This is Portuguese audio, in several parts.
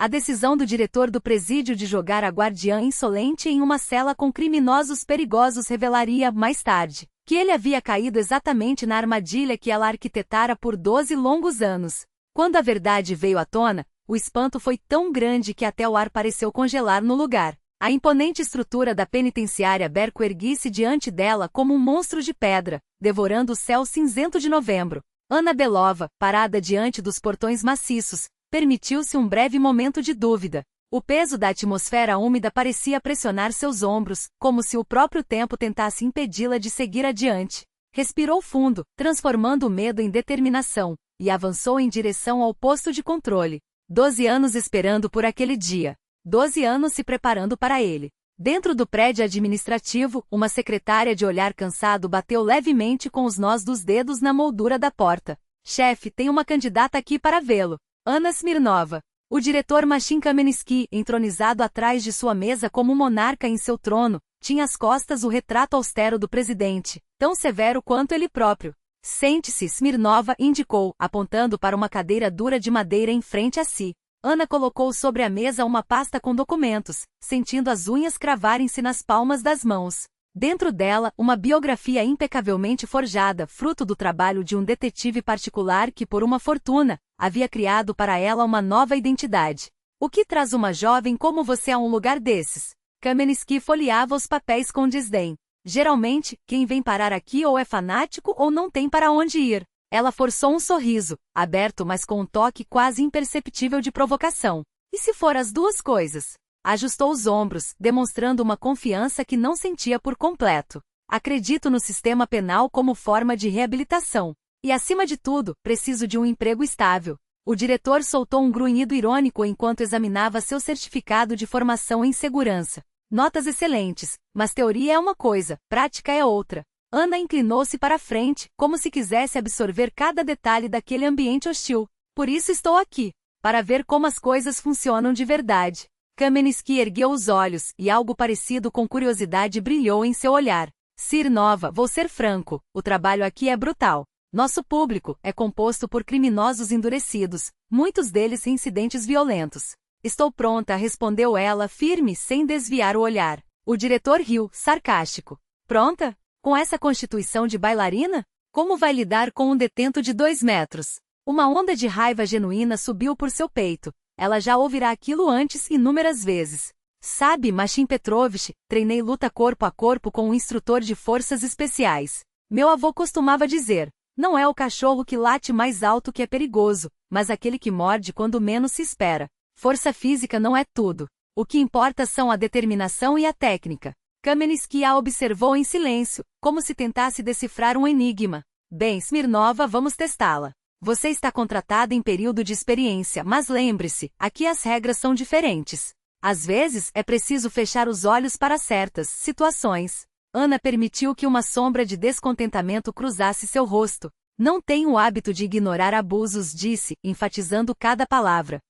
A decisão do diretor do presídio de jogar a guardiã insolente em uma cela com criminosos perigosos revelaria, mais tarde, que ele havia caído exatamente na armadilha que ela arquitetara por 12 longos anos. Quando a verdade veio à tona, o espanto foi tão grande que até o ar pareceu congelar no lugar. A imponente estrutura da penitenciária Berco erguia-se diante dela como um monstro de pedra, devorando o céu cinzento de novembro. Anna Belova, parada diante dos portões maciços, permitiu-se um breve momento de dúvida. O peso da atmosfera úmida parecia pressionar seus ombros, como se o próprio tempo tentasse impedi-la de seguir adiante. Respirou fundo, transformando o medo em determinação, e avançou em direção ao posto de controle. 12 anos esperando por aquele dia. 12 anos se preparando para ele. Dentro do prédio administrativo, uma secretária de olhar cansado bateu levemente com os nós dos dedos na moldura da porta. Chefe, tem uma candidata aqui para vê-lo. Anna Smirnova. O diretor Machin Kamensky, entronizado atrás de sua mesa como um monarca em seu trono, tinha às costas o retrato austero do presidente, tão severo quanto ele próprio. Sente-se, Smirnova indicou, apontando para uma cadeira dura de madeira em frente a si. Anna colocou sobre a mesa uma pasta com documentos, sentindo as unhas cravarem-se nas palmas das mãos. Dentro dela, uma biografia impecavelmente forjada, fruto do trabalho de um detetive particular que, por uma fortuna, havia criado para ela uma nova identidade. O que traz uma jovem como você a um lugar desses? Kamensky folheava os papéis com desdém. Geralmente, quem vem parar aqui ou é fanático ou não tem para onde ir. Ela forçou um sorriso, aberto mas com um toque quase imperceptível de provocação. E se for as duas coisas? Ajustou os ombros, demonstrando uma confiança que não sentia por completo. Acredito no sistema penal como forma de reabilitação. E acima de tudo, preciso de um emprego estável. O diretor soltou um grunhido irônico enquanto examinava seu certificado de formação em segurança. Notas excelentes, mas teoria é uma coisa, prática é outra. Anna inclinou-se para a frente, como se quisesse absorver cada detalhe daquele ambiente hostil. Por isso estou aqui, para ver como as coisas funcionam de verdade. Kamensky ergueu os olhos, e algo parecido com curiosidade brilhou em seu olhar. Smirnova, vou ser franco, o trabalho aqui é brutal. Nosso público é composto por criminosos endurecidos, muitos deles reincidentes violentos. Estou pronta, respondeu ela, firme, sem desviar o olhar. O diretor riu, sarcástico. Pronta? Com essa constituição de bailarina? Como vai lidar com um detento de 2 metros? Uma onda de raiva genuína subiu por seu peito. Ela já ouvirá aquilo antes inúmeras vezes. Sabe, Machin Petrovich, treinei luta corpo a corpo com um instrutor de forças especiais. Meu avô costumava dizer, não é o cachorro que late mais alto que é perigoso, mas aquele que morde quando menos se espera. Força física não é tudo. O que importa são a determinação e a técnica. Kamensky a observou em silêncio, como se tentasse decifrar um enigma. Bem, Smirnova, vamos testá-la. Você está contratada em período de experiência, mas lembre-se, aqui as regras são diferentes. Às vezes, é preciso fechar os olhos para certas situações. Anna permitiu que uma sombra de descontentamento cruzasse seu rosto. Não tenho o hábito de ignorar abusos, disse, enfatizando cada palavra.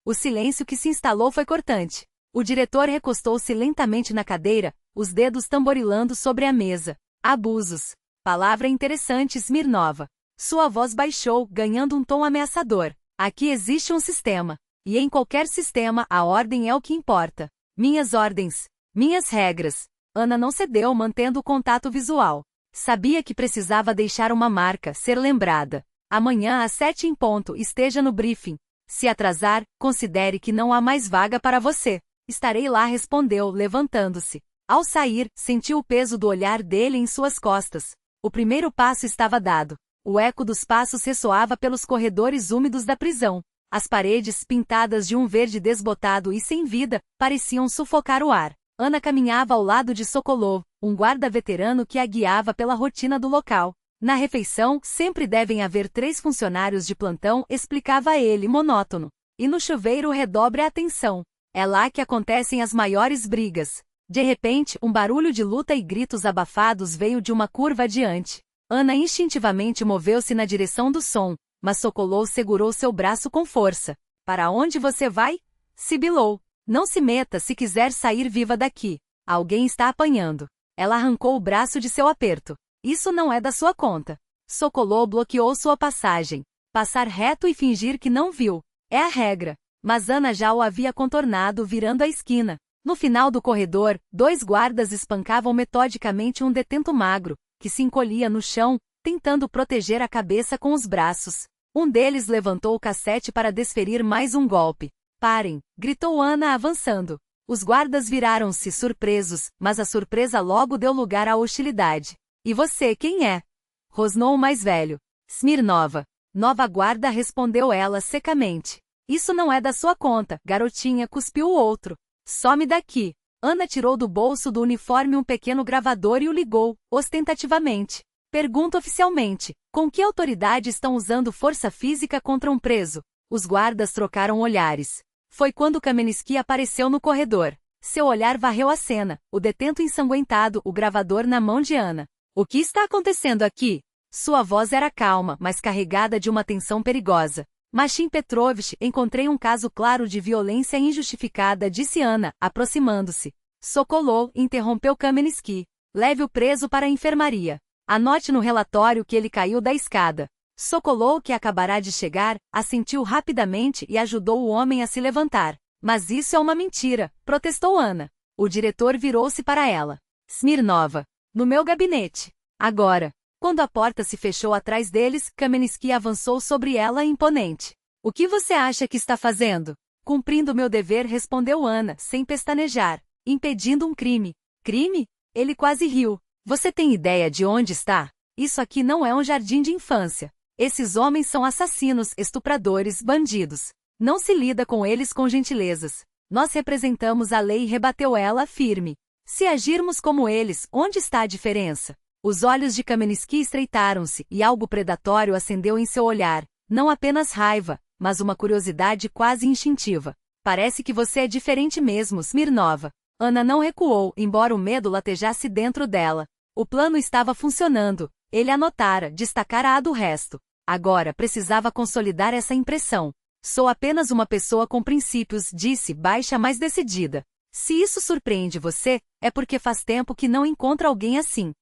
O silêncio que se instalou foi cortante. O diretor recostou-se lentamente na cadeira, os dedos tamborilando sobre a mesa. Abusos. Palavra interessante, Smirnova. Sua voz baixou, ganhando um tom ameaçador. Aqui existe um sistema. E em qualquer sistema, a ordem é o que importa. Minhas ordens. Minhas regras. Anna não cedeu, mantendo o contato visual. Sabia que precisava deixar uma marca, ser lembrada. Amanhã às 7 em ponto, esteja no briefing. Se atrasar, considere que não há mais vaga para você. Estarei lá, respondeu, levantando-se. Ao sair, sentiu o peso do olhar dele em suas costas. O primeiro passo estava dado. O eco dos passos ressoava pelos corredores úmidos da prisão. As paredes, pintadas de um verde desbotado e sem vida, pareciam sufocar o ar. Anna caminhava ao lado de Sokolov, um guarda veterano que a guiava pela rotina do local. Na refeição, sempre devem haver 3 funcionários de plantão, explicava ele, monótono. E no chuveiro redobre a atenção. É lá que acontecem as maiores brigas. De repente, um barulho de luta e gritos abafados veio de uma curva adiante. Anna instintivamente moveu-se na direção do som, mas Sokolov segurou seu braço com força. Para onde você vai? Sibilou. Não se meta se quiser sair viva daqui. Alguém está apanhando. Ela arrancou o braço de seu aperto. Isso não é da sua conta. Sokolov bloqueou sua passagem. Passar reto e fingir que não viu. É a regra. Mas Ana já o havia contornado virando a esquina. No final do corredor, 2 guardas espancavam metodicamente um detento magro, que se encolhia no chão, tentando proteger a cabeça com os braços. Um deles levantou o cassete para desferir mais um golpe. Parem! Gritou Ana avançando. Os guardas viraram-se surpresos, mas a surpresa logo deu lugar à hostilidade. E você, quem é? Rosnou o mais velho. Smirnova. Nova guarda, respondeu ela secamente. Isso não é da sua conta, garotinha, cuspiu o outro. Some daqui. Ana tirou do bolso do uniforme um pequeno gravador e o ligou, ostentativamente. Pergunta oficialmente, com que autoridade estão usando força física contra um preso? Os guardas trocaram olhares. Foi quando Kamenskih apareceu no corredor. Seu olhar varreu a cena, o detento ensanguentado, o gravador na mão de Ana. O que está acontecendo aqui? Sua voz era calma, mas carregada de uma tensão perigosa. Machim Petrovich, encontrei um caso claro de violência injustificada, disse Ana, aproximando-se. Sokolov, interrompeu Kamenskih. Leve o preso para a enfermaria. Anote no relatório que ele caiu da escada. Sokolov, que acabará de chegar, assentiu rapidamente e ajudou o homem a se levantar. Mas isso é uma mentira, protestou Ana. O diretor virou-se para ela. Smirnova. No meu gabinete. Agora. Quando a porta se fechou atrás deles, Kamenskih avançou sobre ela imponente. O que você acha que está fazendo? Cumprindo meu dever, respondeu Ana, sem pestanejar. Impedindo um crime. Crime? Ele quase riu. Você tem ideia de onde está? Isso aqui não é um jardim de infância. Esses homens são assassinos, estupradores, bandidos. Não se lida com eles com gentilezas. Nós representamos a lei, rebateu ela firme. Se agirmos como eles, onde está a diferença? Os olhos de Kamenskih estreitaram-se e algo predatório acendeu em seu olhar. Não apenas raiva, mas uma curiosidade quase instintiva. Parece que você é diferente mesmo, Smirnova. Ana não recuou, embora o medo latejasse dentro dela. O plano estava funcionando. Ele anotara, destacara a do resto. Agora precisava consolidar essa impressão. Sou apenas uma pessoa com princípios, disse, baixa, mas decidida. Se isso surpreende você, é porque faz tempo que não encontra alguém assim.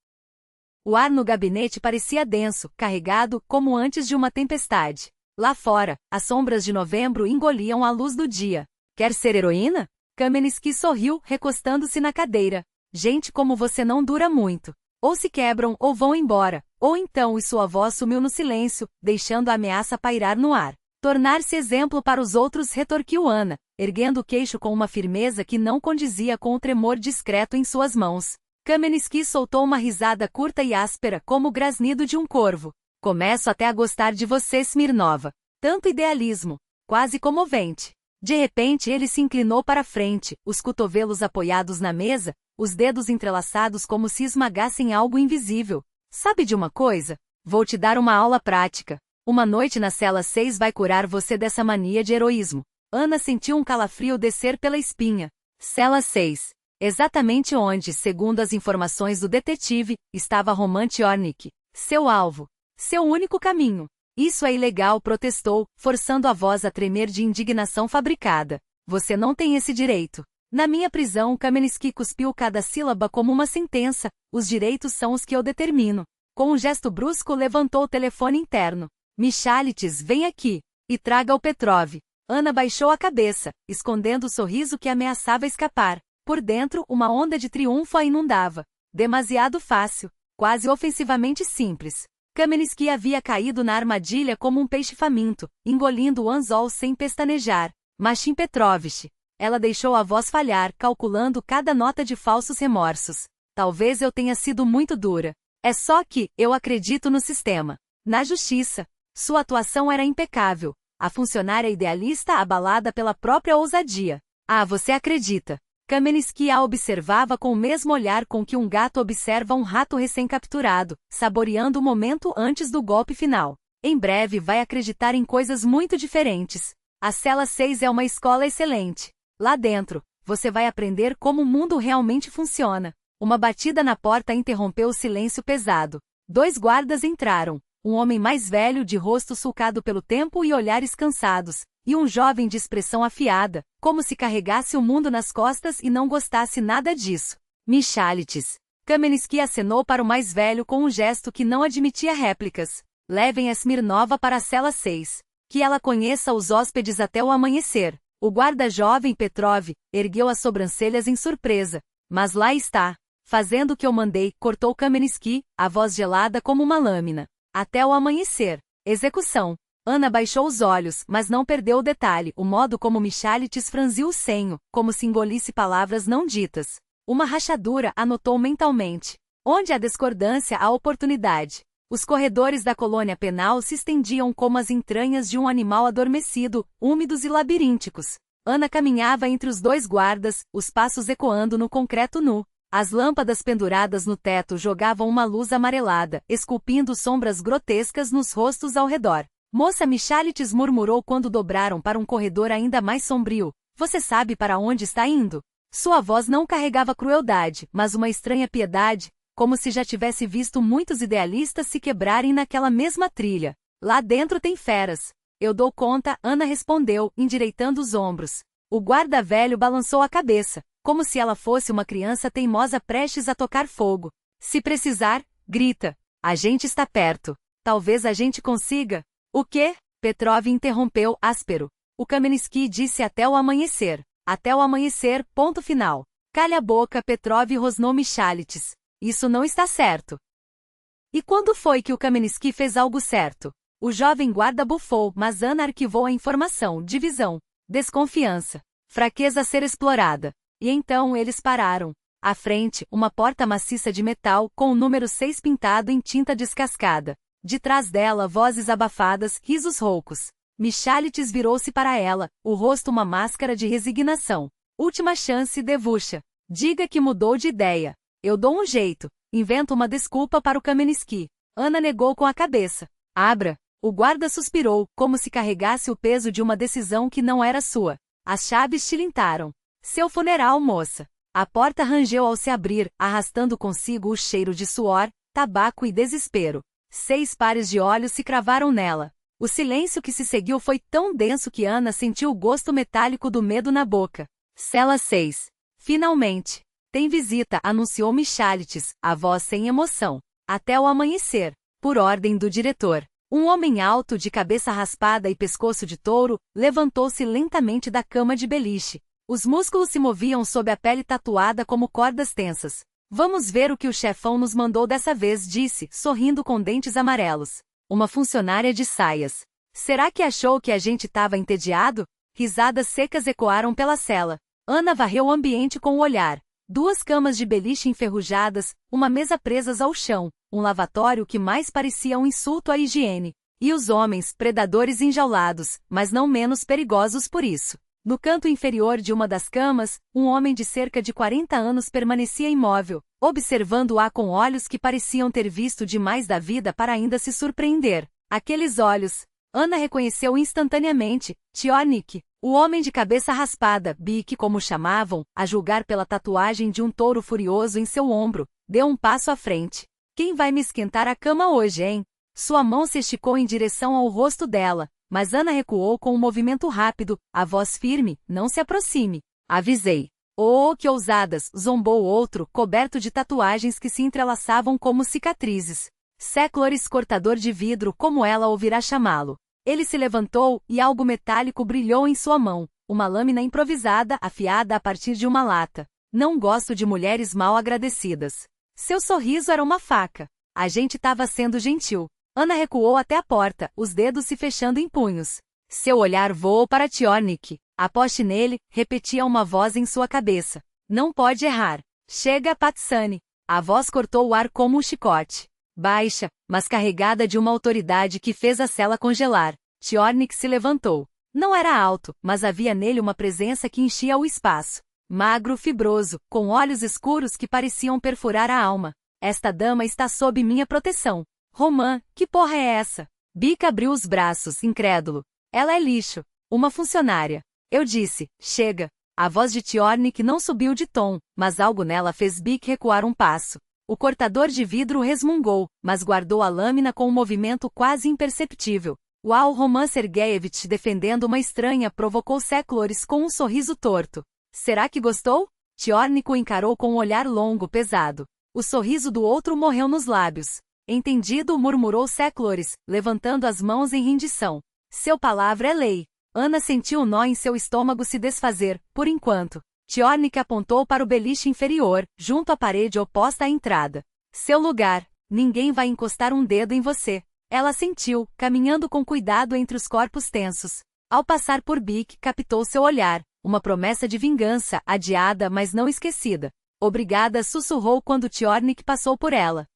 O ar no gabinete parecia denso, carregado, como antes de uma tempestade. Lá fora, as sombras de novembro engoliam a luz do dia. Quer ser heroína? Kamenskih sorriu, recostando-se na cadeira. Gente como você não dura muito. Ou se quebram ou vão embora. Ou então, e sua voz sumiu no silêncio, deixando a ameaça pairar no ar. Tornar-se exemplo para os outros, retorquiu Ana, erguendo o queixo com uma firmeza que não condizia com o tremor discreto em suas mãos. Kamenskih soltou uma risada curta e áspera, como o grasnido de um corvo. Começo até a gostar de você, Smirnova. Tanto idealismo. Quase comovente. De repente ele se inclinou para a frente, os cotovelos apoiados na mesa, os dedos entrelaçados como se esmagassem algo invisível. Sabe de uma coisa? Vou te dar uma aula prática. Uma noite na cela 6 vai curar você dessa mania de heroísmo. Ana sentiu um calafrio descer pela espinha. Cela 6. Exatamente onde, segundo as informações do detetive, estava Roman Tchornik. Seu alvo. Seu único caminho. Isso é ilegal, protestou, forçando a voz a tremer de indignação fabricada. Você não tem esse direito. Na minha prisão, Kamenskih cuspiu cada sílaba como uma sentença. Os direitos são os que eu determino. Com um gesto brusco levantou o telefone interno. Michalites, vem aqui. E traga o Petrov. Ana baixou a cabeça, escondendo o sorriso que ameaçava escapar. Por dentro, uma onda de triunfo a inundava. Demasiado fácil. Quase ofensivamente simples. Kamenskih havia caído na armadilha como um peixe faminto, engolindo o anzol sem pestanejar. Machim Petrovich. Ela deixou a voz falhar, calculando cada nota de falsos remorsos. Talvez eu tenha sido muito dura. É só que, eu acredito no sistema. Na justiça. Sua atuação era impecável. A funcionária idealista abalada pela própria ousadia. Ah, você acredita. Kamenskih a observava com o mesmo olhar com que um gato observa um rato recém-capturado, saboreando o momento antes do golpe final. Em breve vai acreditar em coisas muito diferentes. A cela 6 é uma escola excelente. Lá dentro, você vai aprender como o mundo realmente funciona. Uma batida na porta interrompeu o silêncio pesado. 2 guardas entraram. Um homem mais velho de rosto sulcado pelo tempo e olhares cansados, e um jovem de expressão afiada, como se carregasse o mundo nas costas e não gostasse nada disso. Michalites. Kamenskih acenou para o mais velho com um gesto que não admitia réplicas. Levem a Smirnova para a cela 6. Que ela conheça os hóspedes até o amanhecer. O guarda jovem Petrov ergueu as sobrancelhas em surpresa. Mas lá está. Fazendo o que eu mandei, cortou Kamenskih, a voz gelada como uma lâmina. Até o amanhecer. Execução. Ana baixou os olhos, mas não perdeu o detalhe, o modo como Michalitis franziu o senho, como se engolisse palavras não ditas. Uma rachadura, anotou mentalmente. Onde há discordância, há oportunidade. Os corredores da colônia penal se estendiam como as entranhas de um animal adormecido, úmidos e labirínticos. Ana caminhava entre os dois guardas, os passos ecoando no concreto nu. As lâmpadas penduradas no teto jogavam uma luz amarelada, esculpindo sombras grotescas nos rostos ao redor. Moça, Michalitis murmurou quando dobraram para um corredor ainda mais sombrio. Você sabe para onde está indo? Sua voz não carregava crueldade, mas uma estranha piedade, como se já tivesse visto muitos idealistas se quebrarem naquela mesma trilha. Lá dentro tem feras. Eu dou conta, Ana respondeu, endireitando os ombros. O guarda velho balançou a cabeça, como se ela fosse uma criança teimosa prestes a tocar fogo. Se precisar, grita. A gente está perto. Talvez a gente consiga. O quê? Petrov interrompeu, áspero. O Kamenskih disse até o amanhecer. Até o amanhecer, ponto final. Calha a boca, Petrov rosnou Michalitis. Isso não está certo. E quando foi que o Kamenskih fez algo certo? O jovem guarda bufou, mas Ana arquivou a informação. Divisão. Desconfiança. Fraqueza a ser explorada. E então eles pararam. À frente, uma porta maciça de metal, com o número 6 pintado em tinta descascada. De trás dela, vozes abafadas, risos roucos. Michalitis virou-se para ela, o rosto uma máscara de resignação. Última chance, Devusha. Diga que mudou de ideia. Eu dou um jeito. Invento uma desculpa para o Kamenskih. Ana negou com a cabeça. Abra. O guarda suspirou, como se carregasse o peso de uma decisão que não era sua. As chaves tilintaram. Seu funeral, moça. A porta rangeu ao se abrir, arrastando consigo o cheiro de suor, tabaco e desespero. 6 pares de olhos se cravaram nela. O silêncio que se seguiu foi tão denso que Ana sentiu o gosto metálico do medo na boca. Cela 6. Finalmente. Tem visita, anunciou Michalitis, a voz sem emoção. Até o amanhecer. Por ordem do diretor. Um homem alto de cabeça raspada e pescoço de touro, levantou-se lentamente da cama de beliche. Os músculos se moviam sob a pele tatuada como cordas tensas. Vamos ver o que o chefão nos mandou dessa vez, disse, sorrindo com dentes amarelos. Uma funcionária de saias. Será que achou que a gente estava entediado? Risadas secas ecoaram pela cela. Ana varreu o ambiente com o olhar. 2 camas de beliche enferrujadas, uma mesa presas ao chão, um lavatório que mais parecia um insulto à higiene. E os homens, predadores enjaulados, mas não menos perigosos por isso. No canto inferior de uma das camas, um homem de cerca de 40 anos permanecia imóvel, observando-a com olhos que pareciam ter visto demais da vida para ainda se surpreender. Aqueles olhos. Ana reconheceu instantaneamente, Tchornik, o homem de cabeça raspada, Bic como chamavam, a julgar pela tatuagem de um touro furioso em seu ombro, deu um passo à frente. Quem vai me esquentar a cama hoje, hein? Sua mão se esticou em direção ao rosto dela, mas Ana recuou com um movimento rápido, a voz firme, não se aproxime. Avisei. Oh, que ousadas, zombou outro, coberto de tatuagens que se entrelaçavam como cicatrizes. Séclores cortador de vidro, como ela ouvirá chamá-lo. Ele se levantou, e algo metálico brilhou em sua mão, uma lâmina improvisada, afiada a partir de uma lata. Não gosto de mulheres mal agradecidas. Seu sorriso era uma faca. A gente estava sendo gentil. Ana recuou até a porta, os dedos se fechando em punhos. Seu olhar voou para Tchornik. Aposte nele, repetia uma voz em sua cabeça. Não pode errar. Chega, Patsani. A voz cortou o ar como um chicote. Baixa, mas carregada de uma autoridade que fez a cela congelar. Tchornik se levantou. Não era alto, mas havia nele uma presença que enchia o espaço. Magro, fibroso, com olhos escuros que pareciam perfurar a alma. Esta dama está sob minha proteção. Romã, que porra é essa? Bic abriu os braços, incrédulo. Ela é lixo. Uma funcionária. Eu disse, chega. A voz de Tchornik não subiu de tom, mas algo nela fez Bic recuar um passo. O cortador de vidro resmungou, mas guardou a lâmina com um movimento quase imperceptível. Uau, Roman Sergeyevich defendendo uma estranha provocou Séclores com um sorriso torto. Será que gostou? Tchornik o encarou com um olhar longo, pesado. O sorriso do outro morreu nos lábios. Entendido, murmurou Séclores, levantando as mãos em rendição. Seu palavra é lei. Ana sentiu um nó em seu estômago se desfazer, por enquanto. Tchornik apontou para o beliche inferior, junto à parede oposta à entrada. Seu lugar. Ninguém vai encostar um dedo em você. Ela sentiu, caminhando com cuidado entre os corpos tensos. Ao passar por Bic, captou seu olhar. Uma promessa de vingança, adiada mas não esquecida. Obrigada, sussurrou quando Tchornik passou por ela.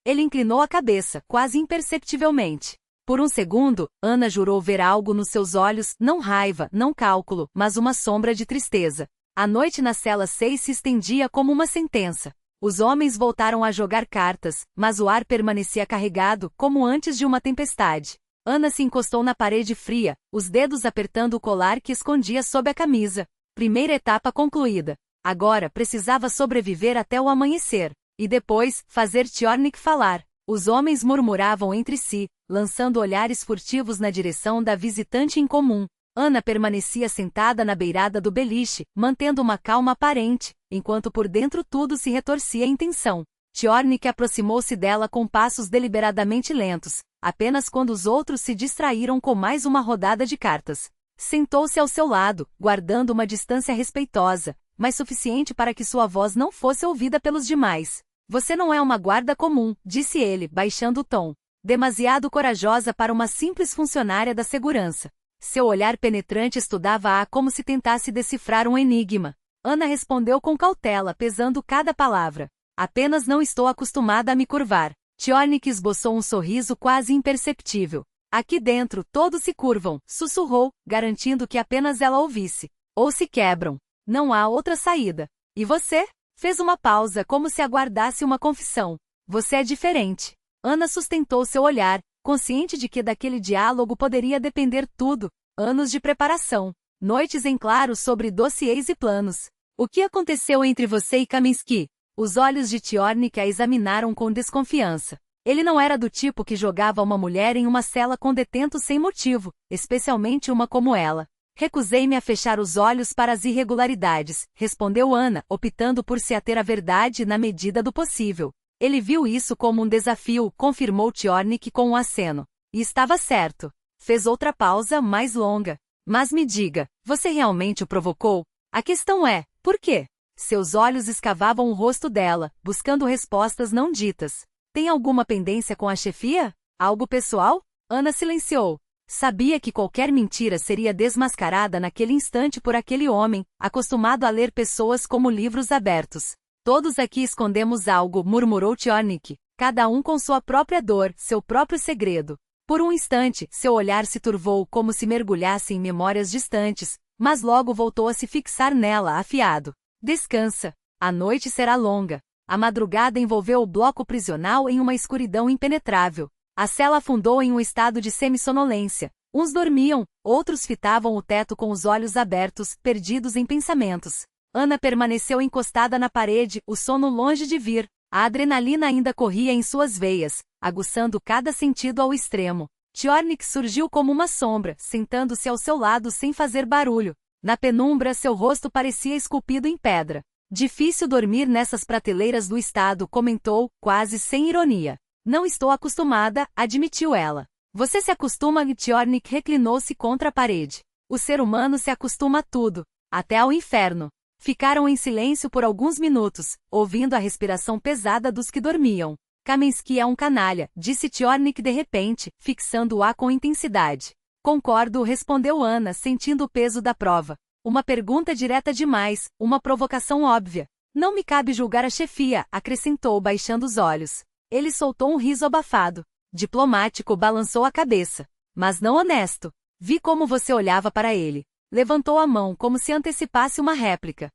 Ele inclinou a cabeça, quase imperceptivelmente. Por um segundo, Ana jurou ver algo nos seus olhos, não raiva, não cálculo, mas uma sombra de tristeza. A noite na cela 6 se estendia como uma sentença. Os homens voltaram a jogar cartas, mas o ar permanecia carregado, como antes de uma tempestade. Ana se encostou na parede fria, os dedos apertando o colar que escondia sob a camisa. Primeira etapa concluída. Agora precisava sobreviver até o amanhecer. E depois, fazer Tchornik falar. Os homens murmuravam entre si, lançando olhares furtivos na direção da visitante incomum. Ana permanecia sentada na beirada do beliche, mantendo uma calma aparente, enquanto por dentro tudo se retorcia em tensão. Tchornik aproximou-se dela com passos deliberadamente lentos, apenas quando os outros se distraíram com mais uma rodada de cartas. Sentou-se ao seu lado, guardando uma distância respeitosa, mas suficiente para que sua voz não fosse ouvida pelos demais. Você não é uma guarda comum, disse ele, baixando o tom. Demasiado corajosa para uma simples funcionária da segurança. Seu olhar penetrante estudava-a como se tentasse decifrar um enigma. Ana respondeu com cautela, pesando cada palavra. Apenas não estou acostumada a me curvar. Tchornik esboçou um sorriso quase imperceptível. Aqui dentro, todos se curvam, sussurrou, garantindo que apenas ela ouvisse. Ou se quebram. Não há outra saída. E você? Fez uma pausa como se aguardasse uma confissão. Você é diferente. Ana sustentou seu olhar, consciente de que daquele diálogo poderia depender tudo. Anos de preparação. Noites em claro sobre dossiês e planos. O que aconteceu entre você e Kaminsky? Os olhos de Tchornik a examinaram com desconfiança. Ele não era do tipo que jogava uma mulher em uma cela com detentos sem motivo, especialmente uma como ela. Recusei-me a fechar os olhos para as irregularidades, respondeu Ana, optando por se ater à verdade na medida do possível. Ele viu isso como um desafio, confirmou Tchornik com um aceno. E estava certo. Fez outra pausa mais longa. Mas me diga, você realmente o provocou? A questão é, por quê? Seus olhos escavavam o rosto dela, buscando respostas não ditas. Tem alguma pendência com a chefia? Algo pessoal? Ana silenciou. Sabia que qualquer mentira seria desmascarada naquele instante por aquele homem, acostumado a ler pessoas como livros abertos. Todos aqui escondemos algo, murmurou Tchornik. Cada um com sua própria dor, seu próprio segredo. Por um instante, seu olhar se turvou como se mergulhasse em memórias distantes, mas logo voltou a se fixar nela, afiado. Descansa. A noite será longa. A madrugada envolveu o bloco prisional em uma escuridão impenetrável. A cela afundou em um estado de semissonolência. Uns dormiam, outros fitavam o teto com os olhos abertos, perdidos em pensamentos. Ana permaneceu encostada na parede, o sono longe de vir. A adrenalina ainda corria em suas veias, aguçando cada sentido ao extremo. Tchornik surgiu como uma sombra, sentando-se ao seu lado sem fazer barulho. Na penumbra, seu rosto parecia esculpido em pedra. Difícil dormir nessas prateleiras do estado, comentou, quase sem ironia. Não estou acostumada, admitiu ela. Você se acostuma e Tchornik reclinou-se contra a parede. O ser humano se acostuma a tudo, até ao inferno. Ficaram em silêncio por alguns minutos, ouvindo a respiração pesada dos que dormiam. Kaminsky é um canalha, disse Tchornik de repente, fixando-a com intensidade. Concordo, respondeu Ana, sentindo o peso da prova. Uma pergunta direta demais, uma provocação óbvia. Não me cabe julgar a chefia, acrescentou baixando os olhos. Ele soltou um riso abafado. Diplomático, balançou a cabeça. Mas não honesto. Vi como você olhava para ele. Levantou a mão como se antecipasse uma réplica.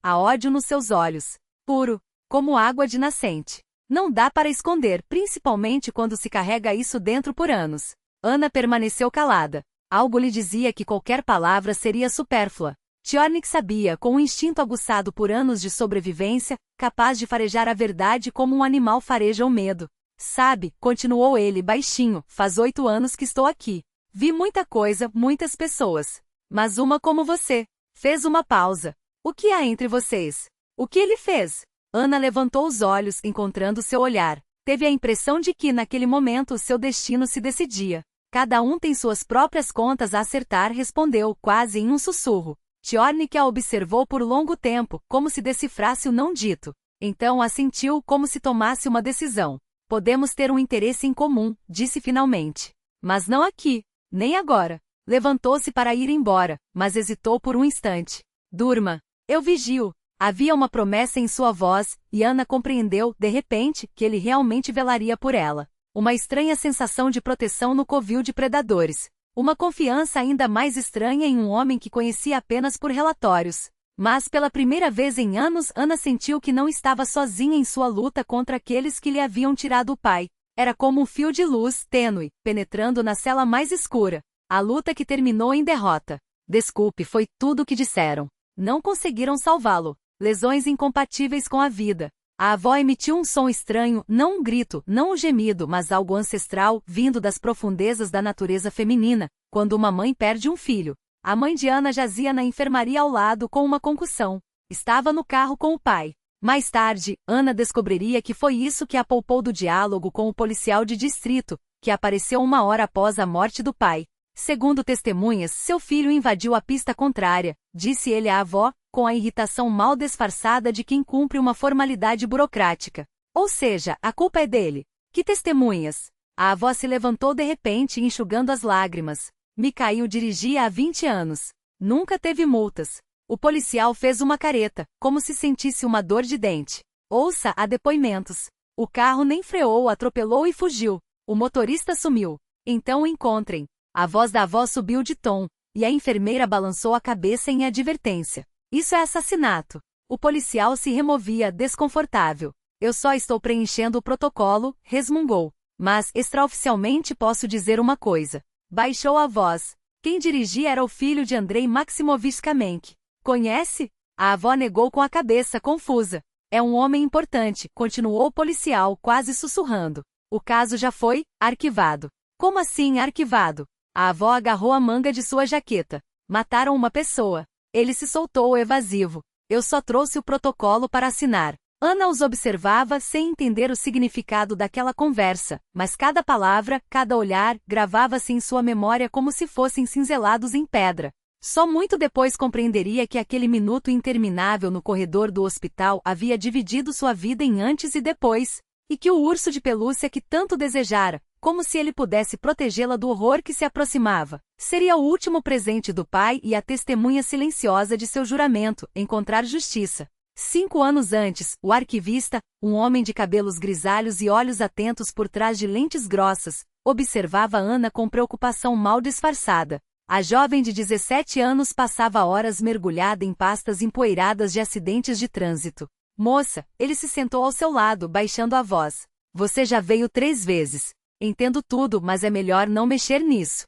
Há ódio nos seus olhos. Puro, como água de nascente. Não dá para esconder, principalmente quando se carrega isso dentro por anos. Ana permaneceu calada. Algo lhe dizia que qualquer palavra seria supérflua. Tchornik sabia, com um instinto aguçado por anos de sobrevivência, capaz de farejar a verdade como um animal fareja o medo. Sabe, continuou ele baixinho, faz 8 anos que estou aqui. Vi muita coisa, muitas pessoas. Mas uma como você. Fez uma pausa. O que há entre vocês? O que ele fez? Ana levantou os olhos, encontrando seu olhar. Teve a impressão de que, naquele momento, seu destino se decidia. Cada um tem suas próprias contas a acertar, respondeu, quase em um sussurro. Tchornik a observou por longo tempo, como se decifrasse o não dito. Então assentiu como se tomasse uma decisão. Podemos ter um interesse em comum, disse finalmente. Mas não aqui, nem agora. Levantou-se para ir embora, mas hesitou por um instante. Durma. Eu vigio. Havia uma promessa em sua voz, e Ana compreendeu, de repente, que ele realmente velaria por ela. Uma estranha sensação de proteção no covil de predadores. Uma confiança ainda mais estranha em um homem que conhecia apenas por relatórios. Mas pela primeira vez em anos, Ana sentiu que não estava sozinha em sua luta contra aqueles que lhe haviam tirado o pai. Era como um fio de luz, tênue, penetrando na cela mais escura. A luta que terminou em derrota. Desculpe, foi tudo o que disseram. Não conseguiram salvá-lo. Lesões incompatíveis com a vida. A avó emitiu um som estranho, não um grito, não um gemido, mas algo ancestral, vindo das profundezas da natureza feminina, quando uma mãe perde um filho. A mãe de Ana jazia na enfermaria ao lado com uma concussão. Estava no carro com o pai. Mais tarde, Ana descobriria que foi isso que a poupou do diálogo com o policial de distrito, que apareceu 1 hora após a morte do pai. Segundo testemunhas, seu filho invadiu a pista contrária, disse ele à avó, com a irritação mal disfarçada de quem cumpre uma formalidade burocrática. Ou seja, a culpa é dele. Que testemunhas? A avó se levantou de repente, enxugando as lágrimas. Mikhail dirigia há 20 anos. Nunca teve multas. O policial fez uma careta, como se sentisse uma dor de dente. Ouça, há depoimentos. O carro nem freou, atropelou e fugiu. O motorista sumiu. Então o encontrem. A voz da avó subiu de tom, e a enfermeira balançou a cabeça em advertência. Isso é assassinato. O policial se removia, desconfortável. Eu só estou preenchendo o protocolo, resmungou. Mas, extraoficialmente posso dizer uma coisa. Baixou a voz. Quem dirigia era o filho de Andrei Maximovich Kamenk. Conhece? A avó negou com a cabeça, confusa. É um homem importante, continuou o policial, quase sussurrando. O caso já foi arquivado. Como assim arquivado? A avó agarrou a manga de sua jaqueta. Mataram uma pessoa. Ele se soltou evasivo. Eu só trouxe o protocolo para assinar. Ana os observava sem entender o significado daquela conversa, mas cada palavra, cada olhar, gravava-se em sua memória como se fossem cinzelados em pedra. Só muito depois compreenderia que aquele minuto interminável no corredor do hospital havia dividido sua vida em antes e depois, e que o urso de pelúcia que tanto desejara, como se ele pudesse protegê-la do horror que se aproximava, seria o último presente do pai e a testemunha silenciosa de seu juramento, encontrar justiça. 5 anos antes, o arquivista, um homem de cabelos grisalhos e olhos atentos por trás de lentes grossas, observava Ana com preocupação mal disfarçada. A jovem de 17 anos passava horas mergulhada em pastas empoeiradas de acidentes de trânsito. Moça, ele se sentou ao seu lado, baixando a voz. Você já veio 3 vezes. Entendo tudo, mas é melhor não mexer nisso.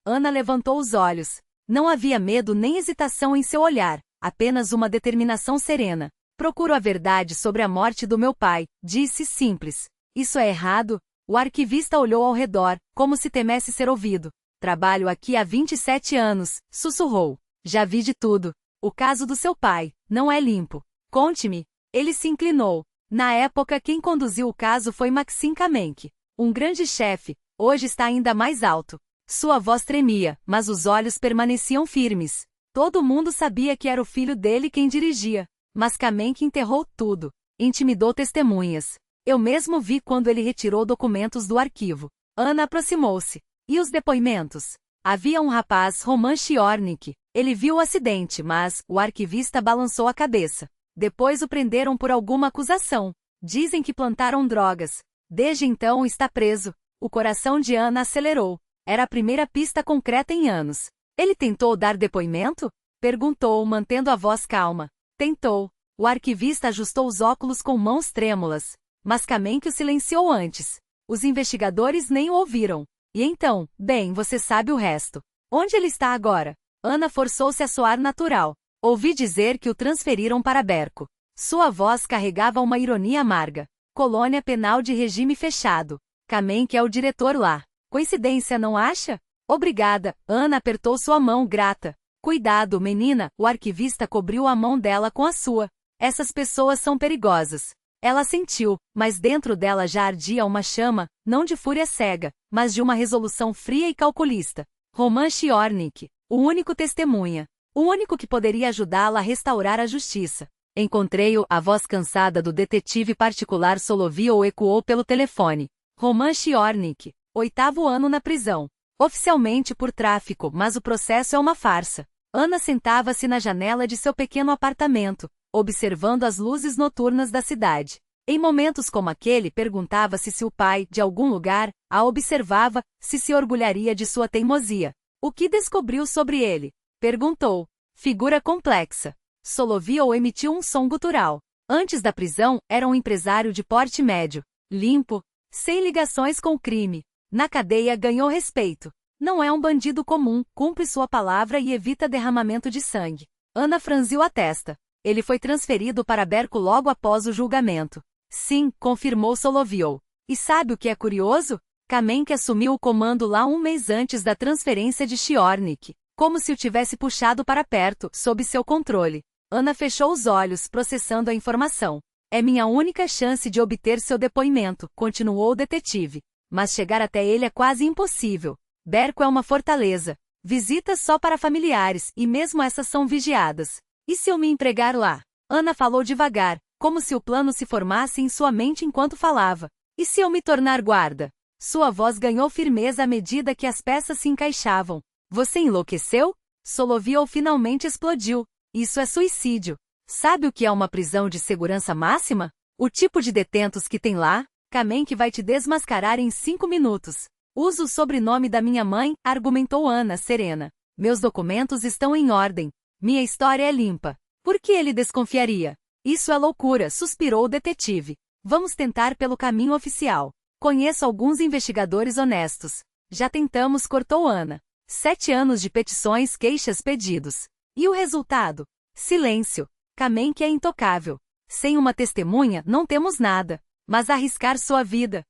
Ana levantou os olhos. Não havia medo nem hesitação em seu olhar, apenas uma determinação serena. Procuro a verdade sobre a morte do meu pai, disse simples. Isso é errado? O arquivista olhou ao redor, como se temesse ser ouvido. Trabalho aqui há 27 anos, sussurrou. Já vi de tudo. O caso do seu pai, não é limpo. Conte-me. Ele se inclinou. Na época quem conduziu o caso foi Maxim Kamenk. Um grande chefe, hoje está ainda mais alto. Sua voz tremia, mas os olhos permaneciam firmes. Todo mundo sabia que era o filho dele quem dirigia. Mas Kamenk enterrou tudo. Intimidou testemunhas. Eu mesmo vi quando ele retirou documentos do arquivo. Ana aproximou-se. E os depoimentos? Havia um rapaz, Roman Tchornik. Ele viu o acidente, mas o arquivista balançou a cabeça. Depois o prenderam por alguma acusação. Dizem que plantaram drogas. Desde então está preso. O coração de Ana acelerou. Era a primeira pista concreta em anos. Ele tentou dar depoimento? Perguntou, mantendo a voz calma. Tentou. O arquivista ajustou os óculos com mãos trêmulas. Mas Kamenk o silenciou antes. Os investigadores nem o ouviram. E então, bem, você sabe o resto. Onde ele está agora? Ana forçou-se a soar natural. Ouvi dizer que o transferiram para Berco. Sua voz carregava uma ironia amarga. Colônia penal de regime fechado. Kamenk é o diretor lá. Coincidência, não acha? Obrigada. Ana apertou sua mão, grata. Cuidado, menina, o arquivista cobriu a mão dela com a sua. Essas pessoas são perigosas. Ela sentiu, mas dentro dela já ardia uma chama, não de fúria cega, mas de uma resolução fria e calculista. Roman Chiornik, o único testemunha. O único que poderia ajudá-la a restaurar a justiça. Encontrei-o, a voz cansada do detetive particular Solovyov ecoou pelo telefone. Roman Chiornik, 8º ano na prisão. Oficialmente por tráfico, mas o processo é uma farsa. Ana sentava-se na janela de seu pequeno apartamento, observando as luzes noturnas da cidade. Em momentos como aquele perguntava-se se o pai, de algum lugar, a observava, se orgulharia de sua teimosia. O que descobriu sobre ele? Perguntou. Figura complexa. Solovyov emitiu um som gutural. Antes da prisão, era um empresário de porte médio. Limpo. Sem ligações com o crime. Na cadeia ganhou respeito. Não é um bandido comum, cumpre sua palavra e evita derramamento de sangue. Ana franziu a testa. Ele foi transferido para Berko logo após o julgamento. Sim, confirmou Solovyov. E sabe o que é curioso? Kamenk assumiu o comando lá um mês antes da transferência de Chiornik, como se o tivesse puxado para perto, sob seu controle. Ana fechou os olhos, processando a informação. É minha única chance de obter seu depoimento, continuou o detetive. Mas chegar até ele é quase impossível. Berko é uma fortaleza. Visitas só para familiares, e mesmo essas são vigiadas. E se eu me empregar lá? Ana falou devagar, como se o plano se formasse em sua mente enquanto falava. E se eu me tornar guarda? Sua voz ganhou firmeza à medida que as peças se encaixavam. Você enlouqueceu? Solovyov finalmente explodiu. Isso é suicídio. Sabe o que é uma prisão de segurança máxima? O tipo de detentos que tem lá? Kamenk vai te desmascarar em 5 minutos. Uso o sobrenome da minha mãe, argumentou Ana, serena. Meus documentos estão em ordem. Minha história é limpa. Por que ele desconfiaria? Isso é loucura, suspirou o detetive. Vamos tentar pelo caminho oficial. Conheço alguns investigadores honestos. Já tentamos, cortou Ana. 7 anos de petições, queixas, pedidos. E o resultado? Silêncio. Kamenk é intocável. Sem uma testemunha, não temos nada. Mas arriscar sua vida.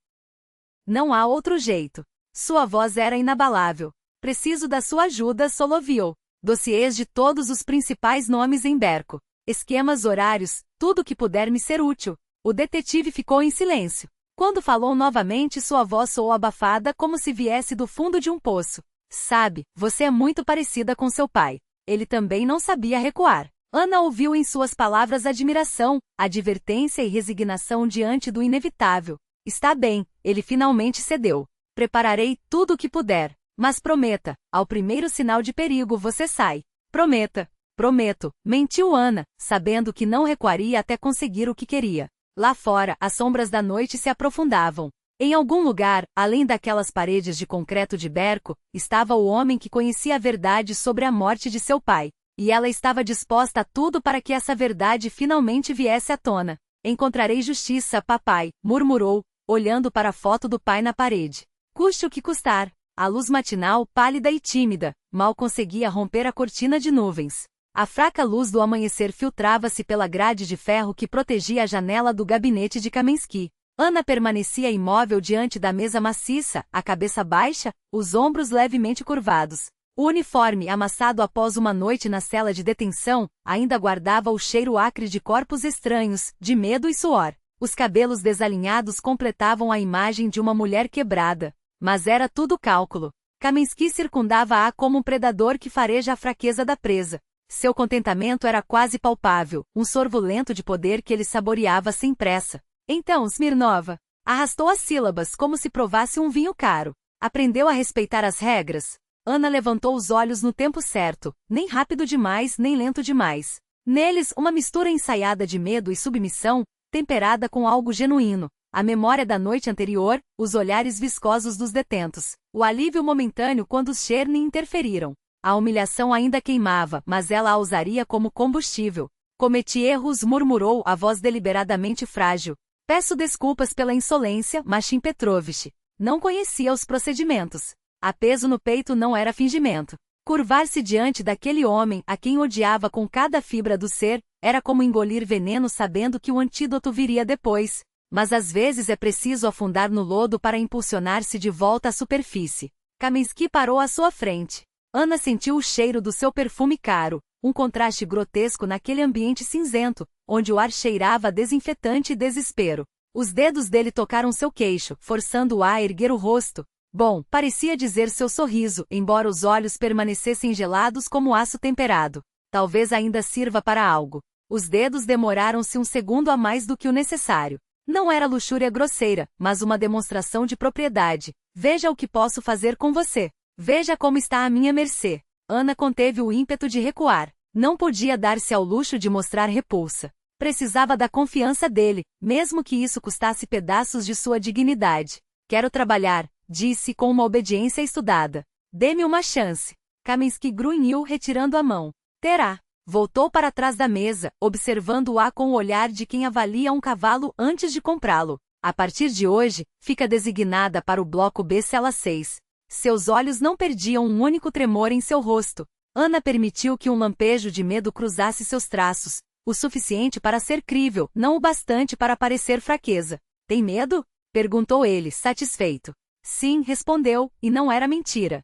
Não há outro jeito. Sua voz era inabalável. Preciso da sua ajuda, Solovyov. Dossiês de todos os principais nomes em Berko. Esquemas, horários, tudo que puder me ser útil. O detetive ficou em silêncio. Quando falou novamente, sua voz soou abafada como se viesse do fundo de um poço. Sabe, você é muito parecida com seu pai. Ele também não sabia recuar. Ana ouviu em suas palavras admiração, advertência e resignação diante do inevitável. Está bem, ele finalmente cedeu. Prepararei tudo o que puder. Mas prometa, ao primeiro sinal de perigo você sai. Prometa. Prometo, mentiu Ana, sabendo que não recuaria até conseguir o que queria. Lá fora, as sombras da noite se aprofundavam. Em algum lugar, além daquelas paredes de concreto de Berko, estava o homem que conhecia a verdade sobre a morte de seu pai. E ela estava disposta a tudo para que essa verdade finalmente viesse à tona. Encontrarei justiça, papai, murmurou, olhando para a foto do pai na parede. Custe o que custar. A luz matinal, pálida e tímida, mal conseguia romper a cortina de nuvens. A fraca luz do amanhecer filtrava-se pela grade de ferro que protegia a janela do gabinete de Kamensky. Ana permanecia imóvel diante da mesa maciça, a cabeça baixa, os ombros levemente curvados. O uniforme, amassado após uma noite na cela de detenção, ainda guardava o cheiro acre de corpos estranhos, de medo e suor. Os cabelos desalinhados completavam a imagem de uma mulher quebrada. Mas era tudo cálculo. Kamensky circundava-a como um predador que fareja a fraqueza da presa. Seu contentamento era quase palpável, um sorvo lento de poder que ele saboreava sem pressa. Então Smirnova arrastou as sílabas como se provasse um vinho caro. Aprendeu a respeitar as regras? Ana levantou os olhos no tempo certo, nem rápido demais nem lento demais. Neles, uma mistura ensaiada de medo e submissão, temperada com algo genuíno. A memória da noite anterior, os olhares viscosos dos detentos, o alívio momentâneo quando os Cherny interferiram. A humilhação ainda queimava, mas ela a usaria como combustível. Cometi erros, murmurou, a voz deliberadamente frágil. Peço desculpas pela insolência, Machim Petrovich. Não conhecia os procedimentos. A peso no peito não era fingimento. Curvar-se diante daquele homem, a quem odiava com cada fibra do ser, era como engolir veneno sabendo que o antídoto viria depois. Mas às vezes é preciso afundar no lodo para impulsionar-se de volta à superfície. Kamensky parou à sua frente. Ana sentiu o cheiro do seu perfume caro, um contraste grotesco naquele ambiente cinzento, onde o ar cheirava a desinfetante e desespero. Os dedos dele tocaram seu queixo, forçando-o a erguer o rosto. Bom, parecia dizer seu sorriso, embora os olhos permanecessem gelados como aço temperado. Talvez ainda sirva para algo. Os dedos demoraram-se um segundo a mais do que o necessário. Não era luxúria grosseira, mas uma demonstração de propriedade. Veja o que posso fazer com você. Veja como está à minha mercê. Ana conteve o ímpeto de recuar. Não podia dar-se ao luxo de mostrar repulsa. Precisava da confiança dele, mesmo que isso custasse pedaços de sua dignidade. Quero trabalhar, disse com uma obediência estudada. Dê-me uma chance. Kaminsky grunhiu retirando a mão. Terá. Voltou para trás da mesa, observando-a com o olhar de quem avalia um cavalo antes de comprá-lo. A partir de hoje, fica designada para o bloco B cela 6. Seus olhos não perdiam um único tremor em seu rosto. Ana permitiu que um lampejo de medo cruzasse seus traços, o suficiente para ser crível, não o bastante para parecer fraqueza. Tem medo? Perguntou ele, satisfeito. Sim, respondeu, e não era mentira.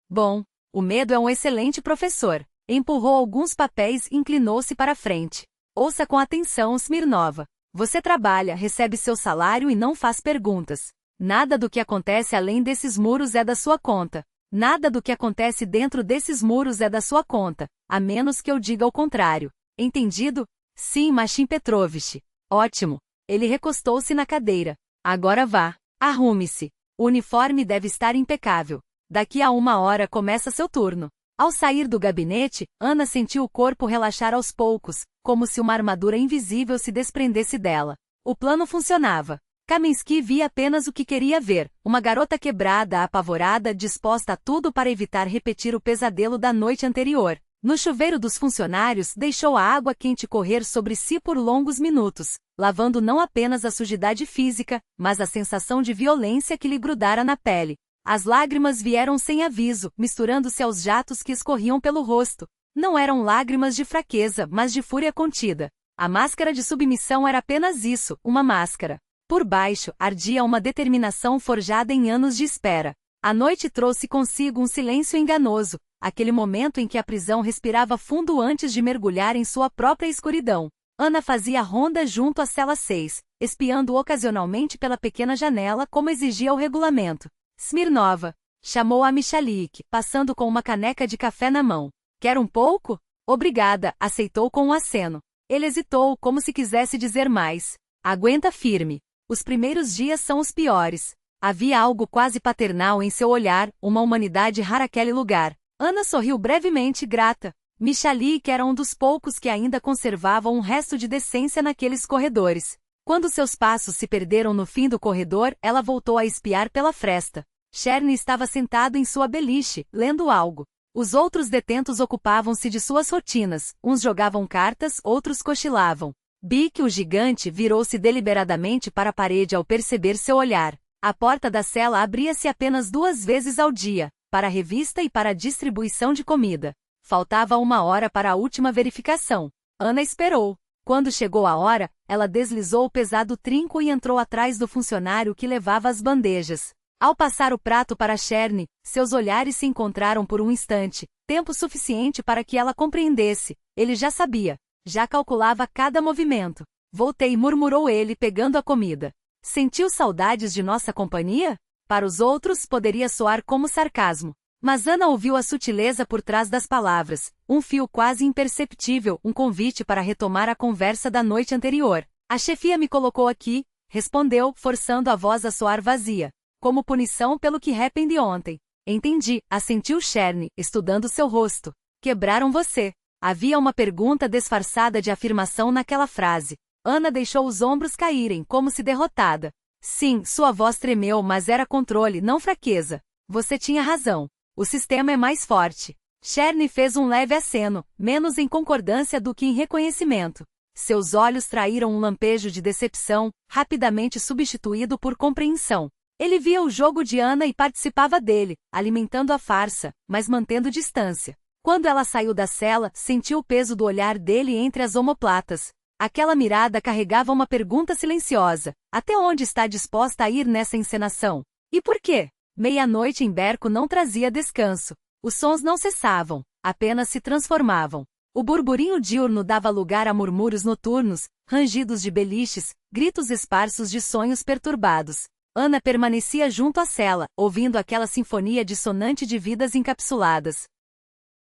Bom, o medo é um excelente professor. Empurrou alguns papéis e inclinou-se para a frente. Ouça com atenção, Smirnova. Você trabalha, recebe seu salário e não faz perguntas. Nada do que acontece além desses muros é da sua conta. Nada do que acontece dentro desses muros é da sua conta, a menos que eu diga o contrário. Entendido? Sim, Machim Petrovich. Ótimo. Ele recostou-se na cadeira. Agora vá. Arrume-se. O uniforme deve estar impecável. Daqui a 1 hora começa seu turno. Ao sair do gabinete, Ana sentiu o corpo relaxar aos poucos, como se uma armadura invisível se desprendesse dela. O plano funcionava. Kaminsky via apenas o que queria ver, uma garota quebrada, apavorada, disposta a tudo para evitar repetir o pesadelo da noite anterior. No chuveiro dos funcionários, deixou a água quente correr sobre si por longos minutos, lavando não apenas a sujidade física, mas a sensação de violência que lhe grudara na pele. As lágrimas vieram sem aviso, misturando-se aos jatos que escorriam pelo rosto. Não eram lágrimas de fraqueza, mas de fúria contida. A máscara de submissão era apenas isso, uma máscara. Por baixo, ardia uma determinação forjada em anos de espera. A noite trouxe consigo um silêncio enganoso, aquele momento em que a prisão respirava fundo antes de mergulhar em sua própria escuridão. Ana fazia ronda junto à cela 6, espiando ocasionalmente pela pequena janela como exigia o regulamento. Smirnova, chamou a Michalik, passando com uma caneca de café na mão. Quer um pouco? Obrigada, aceitou com um aceno. Ele hesitou, como se quisesse dizer mais. Aguenta firme. Os primeiros dias são os piores. Havia algo quase paternal em seu olhar, uma humanidade rara aquele lugar. Ana sorriu brevemente, grata. Michalik era um dos poucos que ainda conservavam um resto de decência naqueles corredores. Quando seus passos se perderam no fim do corredor, ela voltou a espiar pela fresta. Cherny estava sentado em sua beliche, lendo algo. Os outros detentos ocupavam-se de suas rotinas, uns jogavam cartas, outros cochilavam. Bic, o gigante, virou-se deliberadamente para a parede ao perceber seu olhar. A porta da cela abria-se apenas 2 vezes ao dia, para a revista e para a distribuição de comida. Faltava 1 hora para a última verificação. Ana esperou. Quando chegou a hora, ela deslizou o pesado trinco e entrou atrás do funcionário que levava as bandejas. Ao passar o prato para Cherny, seus olhares se encontraram por um instante, tempo suficiente para que ela compreendesse. Ele já sabia. Já calculava cada movimento. Voltei, murmurou ele, pegando a comida. Sentiu saudades de nossa companhia? Para os outros, poderia soar como sarcasmo. Mas Ana ouviu a sutileza por trás das palavras, um fio quase imperceptível, um convite para retomar a conversa da noite anterior. A chefia me colocou aqui, respondeu, forçando a voz a soar vazia. Como punição pelo que arrependi ontem. Entendi, assentiu Cherny, estudando seu rosto. Quebraram você. Havia uma pergunta disfarçada de afirmação naquela frase. Ana deixou os ombros caírem, como se derrotada. Sim, sua voz tremeu, mas era controle, não fraqueza. Você tinha razão. O sistema é mais forte. Cherny fez um leve aceno, menos em concordância do que em reconhecimento. Seus olhos traíram um lampejo de decepção, rapidamente substituído por compreensão. Ele via o jogo de Ana e participava dele, alimentando a farsa, mas mantendo distância. Quando ela saiu da cela, sentiu o peso do olhar dele entre as omoplatas. Aquela mirada carregava uma pergunta silenciosa. Até onde está disposta a ir nessa encenação? E por quê? Meia-noite em Berco não trazia descanso. Os sons não cessavam, apenas se transformavam. O burburinho diurno dava lugar a murmúrios noturnos, rangidos de beliches, gritos esparsos de sonhos perturbados. Ana permanecia junto à cela, ouvindo aquela sinfonia dissonante de vidas encapsuladas.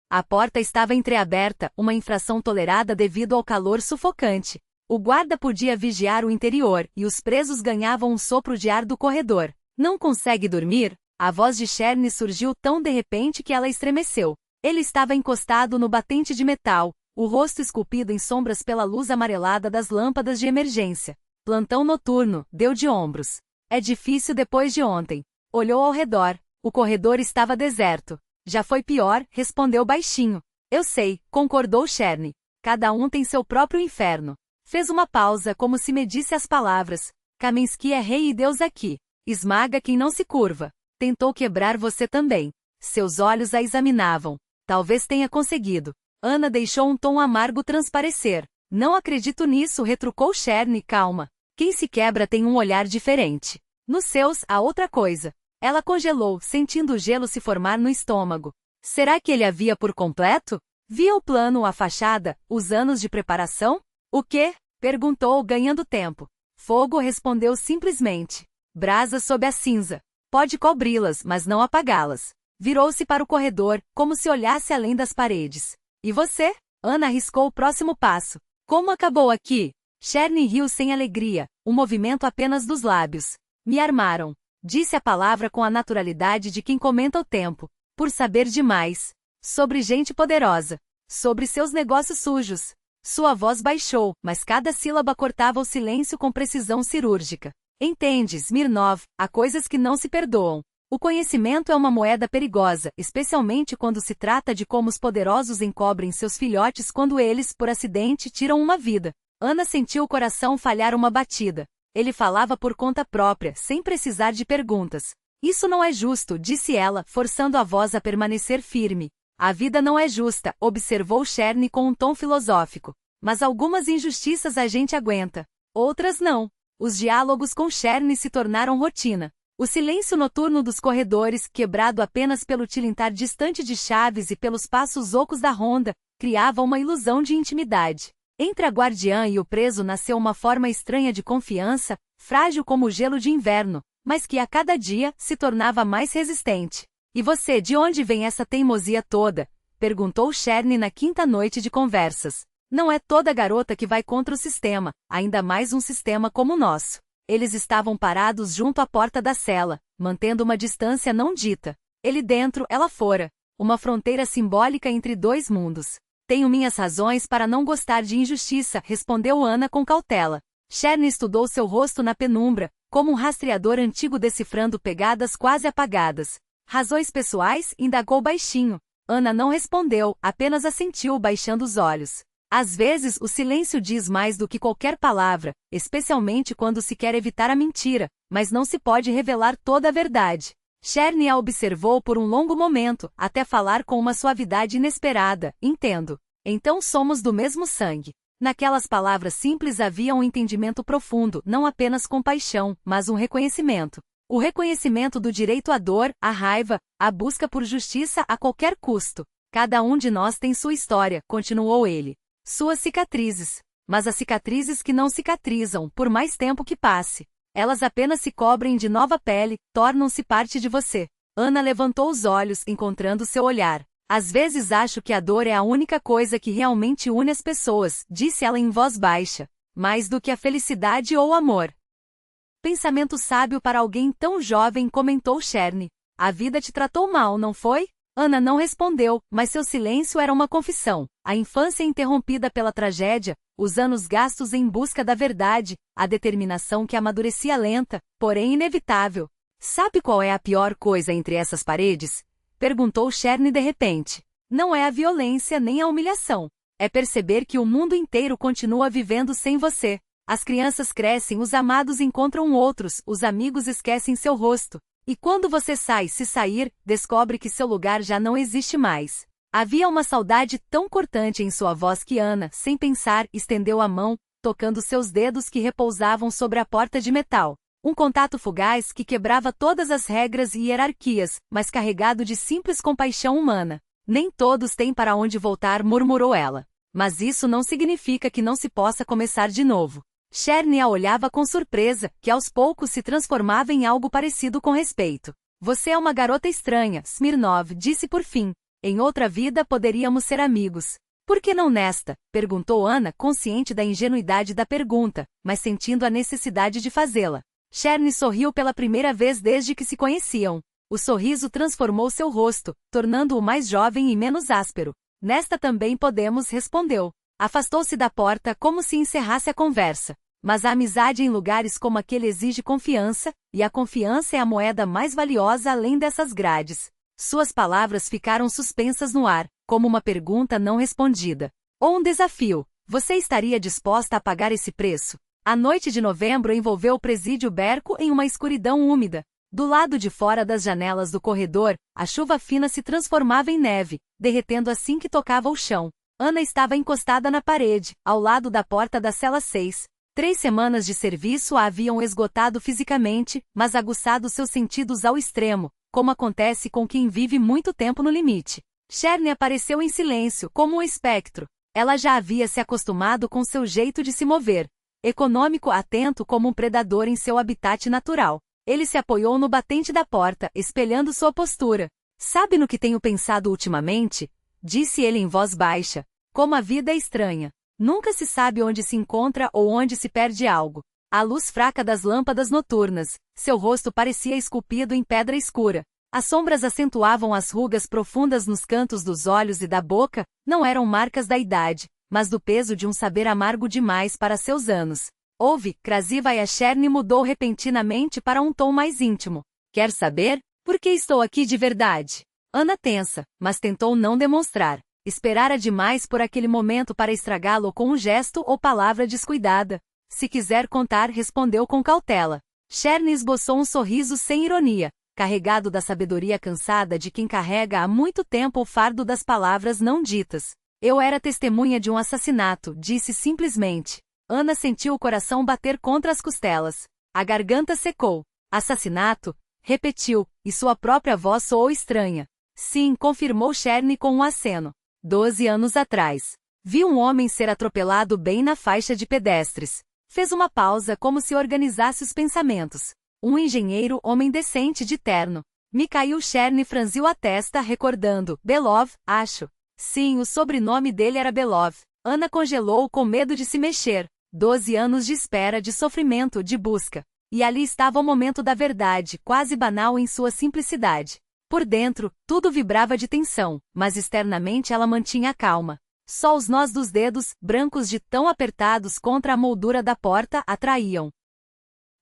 A porta estava entreaberta, uma infração tolerada devido ao calor sufocante. O guarda podia vigiar o interior, e os presos ganhavam um sopro de ar do corredor. Não consegue dormir? A voz de Cherny surgiu tão de repente que ela estremeceu. Ele estava encostado no batente de metal, o rosto esculpido em sombras pela luz amarelada das lâmpadas de emergência. Plantão noturno, deu de ombros. É difícil depois de ontem. Olhou ao redor. O corredor estava deserto. Já foi pior, respondeu baixinho. Eu sei, concordou Cherny. Cada um tem seu próprio inferno. Fez uma pausa como se medisse as palavras. Kaminsky é rei e Deus aqui. Esmaga quem não se curva. Tentou quebrar você também. Seus olhos a examinavam. Talvez tenha conseguido. Ana deixou um tom amargo transparecer. Não acredito nisso, retrucou Cherny, calma. Quem se quebra tem um olhar diferente. Nos seus, há outra coisa. Ela congelou, sentindo o gelo se formar no estômago. Será que ele havia por completo? Via o plano, a fachada, os anos de preparação? O quê? Perguntou, ganhando tempo. Fogo, respondeu simplesmente. Brasas sob a cinza. Pode cobri-las, mas não apagá-las. Virou-se para o corredor, como se olhasse além das paredes. E você? Ana arriscou o próximo passo. Como acabou aqui? Cherny riu sem alegria, um movimento apenas dos lábios. Me armaram. Disse a palavra com a naturalidade de quem comenta o tempo. Por saber demais. Sobre gente poderosa. Sobre seus negócios sujos. Sua voz baixou, mas cada sílaba cortava o silêncio com precisão cirúrgica. Entende, Smirnov, há coisas que não se perdoam. O conhecimento é uma moeda perigosa, especialmente quando se trata de como os poderosos encobrem seus filhotes quando eles, por acidente, tiram uma vida. Ana sentiu o coração falhar uma batida. Ele falava por conta própria, sem precisar de perguntas. Isso não é justo, disse ela, forçando a voz a permanecer firme. A vida não é justa, observou Cherny com um tom filosófico. Mas algumas injustiças a gente aguenta. Outras não. Os diálogos com Cherny se tornaram rotina. O silêncio noturno dos corredores, quebrado apenas pelo tilintar distante de chaves e pelos passos ocos da ronda, criava uma ilusão de intimidade. Entre a guardiã e o preso nasceu uma forma estranha de confiança, frágil como o gelo de inverno, mas que a cada dia se tornava mais resistente. E você, de onde vem essa teimosia toda? Perguntou Cherny na quinta noite de conversas. Não é toda garota que vai contra o sistema, ainda mais um sistema como o nosso. Eles estavam parados junto à porta da cela, mantendo uma distância não dita. Ele dentro, ela fora. Uma fronteira simbólica entre dois mundos. Tenho minhas razões para não gostar de injustiça, respondeu Ana com cautela. Cherny estudou seu rosto na penumbra, como um rastreador antigo decifrando pegadas quase apagadas. Razões pessoais? Indagou baixinho. Ana não respondeu, apenas assentiu baixando os olhos. Às vezes o silêncio diz mais do que qualquer palavra, especialmente quando se quer evitar a mentira, mas não se pode revelar toda a verdade. Cherny a observou por um longo momento, até falar com uma suavidade inesperada. Entendo. Então somos do mesmo sangue. Naquelas palavras simples havia um entendimento profundo, não apenas compaixão, mas um reconhecimento. O reconhecimento do direito à dor, à raiva, à busca por justiça a qualquer custo. Cada um de nós tem sua história, continuou ele. Suas cicatrizes. Mas as cicatrizes que não cicatrizam, por mais tempo que passe. Elas apenas se cobrem de nova pele, tornam-se parte de você. Ana levantou os olhos, encontrando seu olhar. Às vezes acho que a dor é a única coisa que realmente une as pessoas, disse ela em voz baixa. Mais do que a felicidade ou o amor. Pensamento sábio para alguém tão jovem, comentou Cherny. A vida te tratou mal, não foi? Ana não respondeu, mas seu silêncio era uma confissão. A infância interrompida pela tragédia, os anos gastos em busca da verdade, a determinação que amadurecia lenta, porém inevitável. Sabe qual é a pior coisa entre essas paredes? Perguntou Cherny de repente. Não é a violência nem a humilhação. É perceber que o mundo inteiro continua vivendo sem você. As crianças crescem, os amados encontram outros, os amigos esquecem seu rosto. E quando você sai, se sair, descobre que seu lugar já não existe mais. Havia uma saudade tão cortante em sua voz que Ana, sem pensar, estendeu a mão, tocando seus dedos que repousavam sobre a porta de metal. Um contato fugaz que quebrava todas as regras e hierarquias, mas carregado de simples compaixão humana. Nem todos têm para onde voltar, murmurou ela. Mas isso não significa que não se possa começar de novo. Cherny a olhava com surpresa, que aos poucos se transformava em algo parecido com respeito. Você é uma garota estranha, Smirnov disse por fim. Em outra vida poderíamos ser amigos. Por que não nesta? Perguntou Anna, consciente da ingenuidade da pergunta, mas sentindo a necessidade de fazê-la. Cherny sorriu pela primeira vez desde que se conheciam. O sorriso transformou seu rosto, tornando-o mais jovem e menos áspero. Nesta também podemos, respondeu. Afastou-se da porta como se encerrasse a conversa. Mas a amizade em lugares como aquele exige confiança, e a confiança é a moeda mais valiosa além dessas grades. Suas palavras ficaram suspensas no ar, como uma pergunta não respondida. Ou um desafio. Você estaria disposta a pagar esse preço? A noite de novembro envolveu o presídio Berco em uma escuridão úmida. Do lado de fora das janelas do corredor, a chuva fina se transformava em neve, derretendo assim que tocava o chão. Anna estava encostada na parede, ao lado da porta da cela 6. 3 semanas de serviço a haviam esgotado fisicamente, mas aguçado seus sentidos ao extremo, como acontece com quem vive muito tempo no limite. Cherny apareceu em silêncio, como um espectro. Ela já havia se acostumado com seu jeito de se mover. Econômico, atento como um predador em seu habitat natural. Ele se apoiou no batente da porta, espelhando sua postura. Sabe no que tenho pensado ultimamente? Disse ele em voz baixa. Como a vida é estranha. Nunca se sabe onde se encontra ou onde se perde algo. À luz fraca das lâmpadas noturnas, seu rosto parecia esculpido em pedra escura. As sombras acentuavam as rugas profundas nos cantos dos olhos e da boca, não eram marcas da idade, mas do peso de um saber amargo demais para seus anos. Ouve, Krasiva Cherny mudou repentinamente para um tom mais íntimo. Quer saber? Por que estou aqui de verdade? Anna tensa, mas tentou não demonstrar. Esperara demais por aquele momento para estragá-lo com um gesto ou palavra descuidada. Se quiser contar, respondeu com cautela. Cherny esboçou um sorriso sem ironia, carregado da sabedoria cansada de quem carrega há muito tempo o fardo das palavras não ditas. Eu era testemunha de um assassinato, disse simplesmente. Anna sentiu o coração bater contra as costelas. A garganta secou. Assassinato? Repetiu, e sua própria voz soou estranha. Sim, confirmou Cherny com um aceno. 12 anos atrás. Vi um homem ser atropelado bem na faixa de pedestres. Fez uma pausa como se organizasse os pensamentos. Um engenheiro, homem decente de terno. Mikhail Cherny franziu a testa recordando. Belov, acho. Sim, o sobrenome dele era Belov. Anna congelou com medo de se mexer. 12 anos de espera, de sofrimento, de busca. E ali estava o momento da verdade, quase banal em sua simplicidade. Por dentro, tudo vibrava de tensão, mas externamente ela mantinha a calma. Só os nós dos dedos, brancos de tão apertados contra a moldura da porta, atraíam.